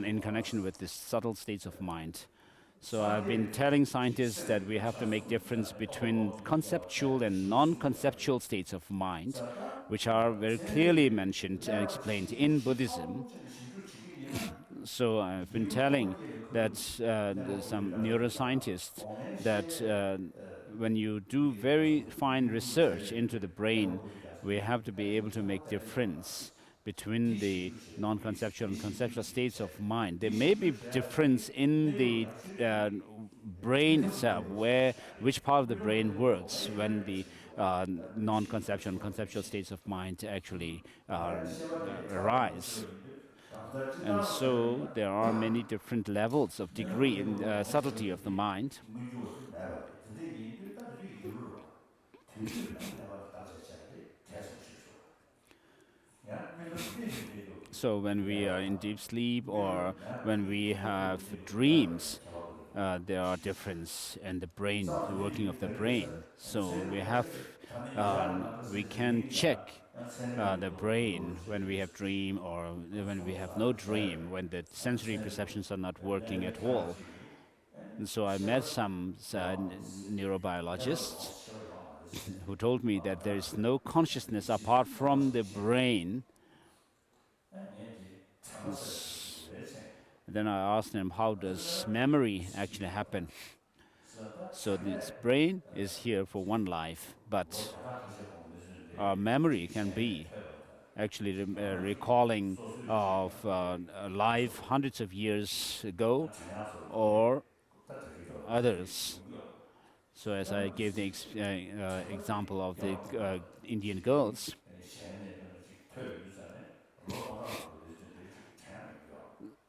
[SPEAKER 1] in connection with the subtle states of mind. So I've been telling scientists that we have to make difference between conceptual and non-conceptual states of mind, which are very clearly mentioned and explained in Buddhism. So I've been telling that some neuroscientists that when you do very fine research into the brain, we have to be able to make difference between the non-conceptual and conceptual states of mind. There may be difference in the brain itself, which part of the brain works when the non-conceptual and conceptual states of mind actually arise. And so there are many different levels of degree in subtlety of the mind. So when we are in deep sleep or when we have dreams, there are differences in the brain, the working of the brain. So we can check the brain when we have dream or when we have no dream, when the sensory perceptions are not working at all. And so I met some neurobiologists who told me that there is no consciousness apart from the brain. Then I asked him, how does memory actually happen? So this brain is here for one life, but our memory can be actually recalling of a life hundreds of years ago or others. So as I gave the example of the Indian girls,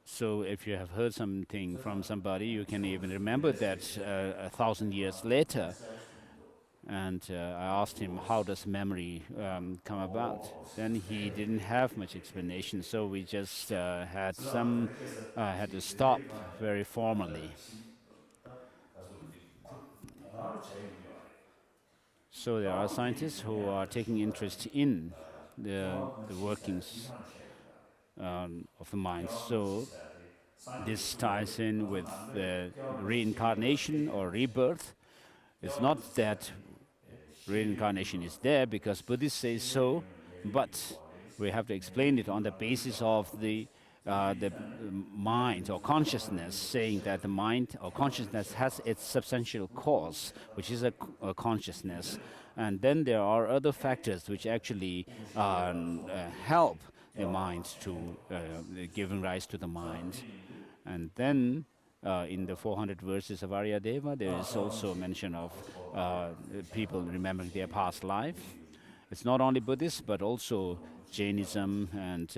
[SPEAKER 1] so if you have heard something from somebody, you can even remember that 1,000 years later. And I asked him, how does memory come about? Then he didn't have much explanation, so we just had to stop very formally. So there are scientists who are taking interest in the workings of the mind. So this ties in with reincarnation or rebirth. It's not that reincarnation is there because Buddhists say so, but we have to explain it on the basis of the mind or consciousness, saying that the mind or consciousness has its substantial cause, which is a consciousness. And then there are other factors which actually help the mind to giving rise to the mind. And then in the 400 verses of Aryadeva, there is also a mention of people remembering their past life. It's not only Buddhist, but also Jainism and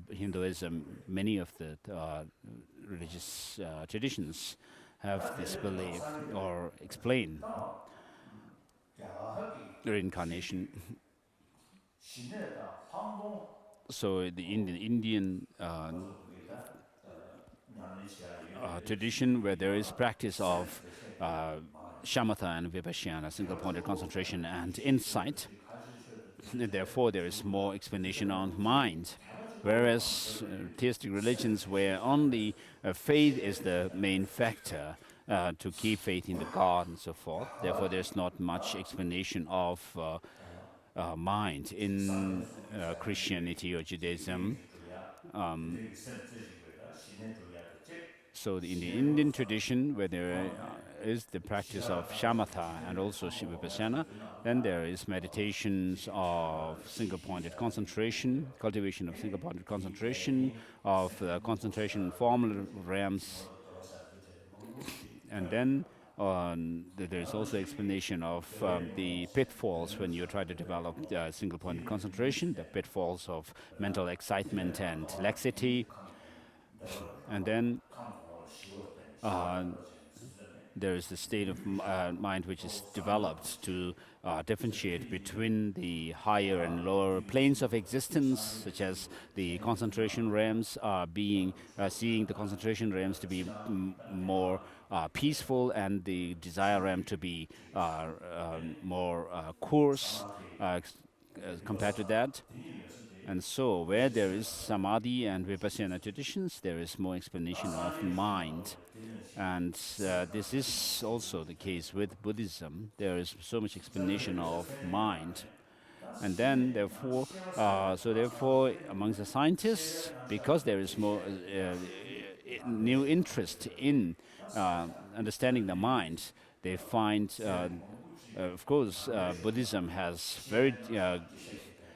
[SPEAKER 1] Hinduism. Many of the religious traditions have this belief or explain reincarnation. So the Indian tradition, where there is practice of shamatha and vipassana, single-pointed concentration and insight, and therefore there is more explanation on mind. Whereas theistic religions, where only faith is the main factor to keep faith in the God and so forth, therefore there's not much explanation of mind. In Christianity or Judaism, so in the Indian tradition, where there is the practice of shamatha and also vipassana. Then there is meditations of single-pointed concentration, cultivation of single-pointed concentration, of concentration in formal realms, and then there is also explanation of the pitfalls when you try to develop single-pointed concentration, the pitfalls of mental excitement and laxity, and then there is the state of mind which is developed to differentiate between the higher and lower planes of existence, such as the concentration realms seeing the concentration realms to be more peaceful, and the desire realm to be more coarse compared to that. And so where there is samadhi and vipassana traditions, there is more explanation of mind. And this is also the case with Buddhism. There is so much explanation of mind. And then, therefore, amongst the scientists, because there is more new interest in understanding the mind, they find, of course, Buddhism has very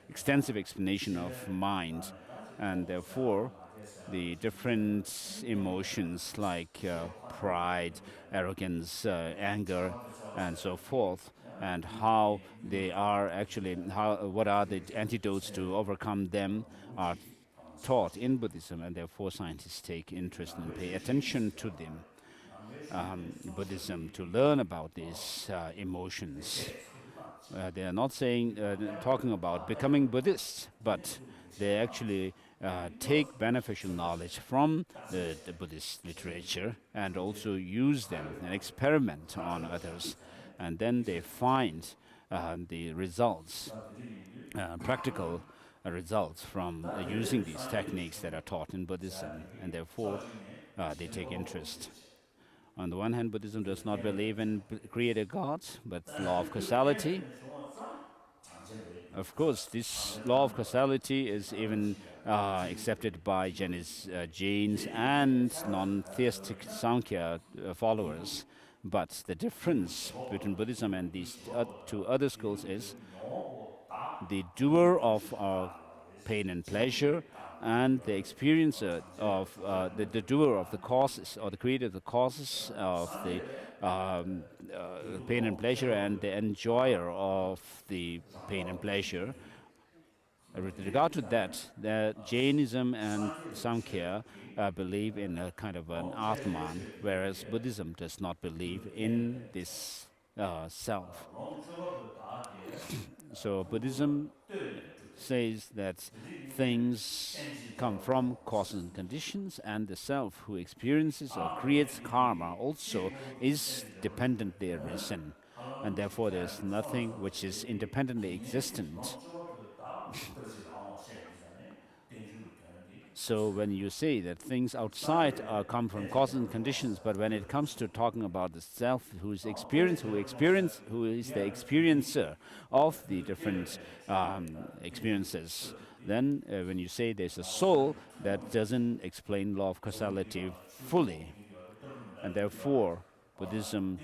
[SPEAKER 1] extensive explanation of mind, and therefore the different emotions like pride, arrogance, anger, and so forth, and how they are actually, what are the antidotes to overcome them, are taught in Buddhism, and therefore scientists take interest and pay attention to them. Buddhism to learn about these emotions. They are not talking about becoming Buddhists, but they actually take beneficial knowledge from the Buddhist literature and also use them and experiment on others. And then they find the results, practical results from using these techniques that are taught in Buddhism, and therefore they take interest. On the one hand, Buddhism does not believe in created gods, but law of causality. Of course, this law of causality is even accepted by Jains and non-theistic Sankhya followers. But the difference between Buddhism and these two other schools is the doer of pain and pleasure, and the experiencer of the doer of the causes, or the creator of the causes of the pain and pleasure, and the enjoyer of the pain and pleasure. With regard to that, the Jainism and Sankhya believe in a kind of an Atman, whereas Buddhism does not believe in this self. So Buddhism says that things come from causes and conditions, and the self who experiences or creates karma also is dependently arisen, and therefore there's nothing which is independently existent. So when you say that things outside come from causes and conditions, but when it comes to talking about the self who is the experiencer of the different experiences, then when you say there's a soul, that doesn't explain law of causality fully. And therefore, Buddhism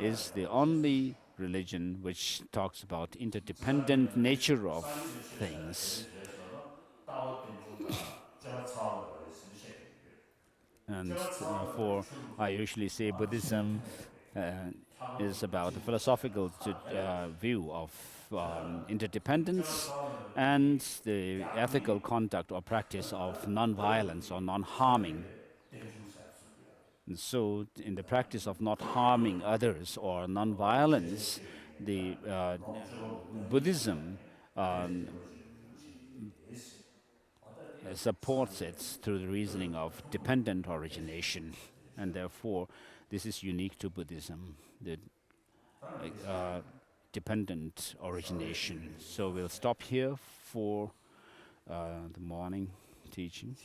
[SPEAKER 1] is the only religion which talks about interdependent nature of things. And therefore, I usually say Buddhism is about the philosophical view of interdependence and the ethical conduct or practice of non-violence or non-harming. And so, in the practice of not harming others or non-violence, the Buddhism supports it through the reasoning of dependent origination, and therefore this is unique to Buddhism, the dependent origination. So we'll stop here for the morning teaching.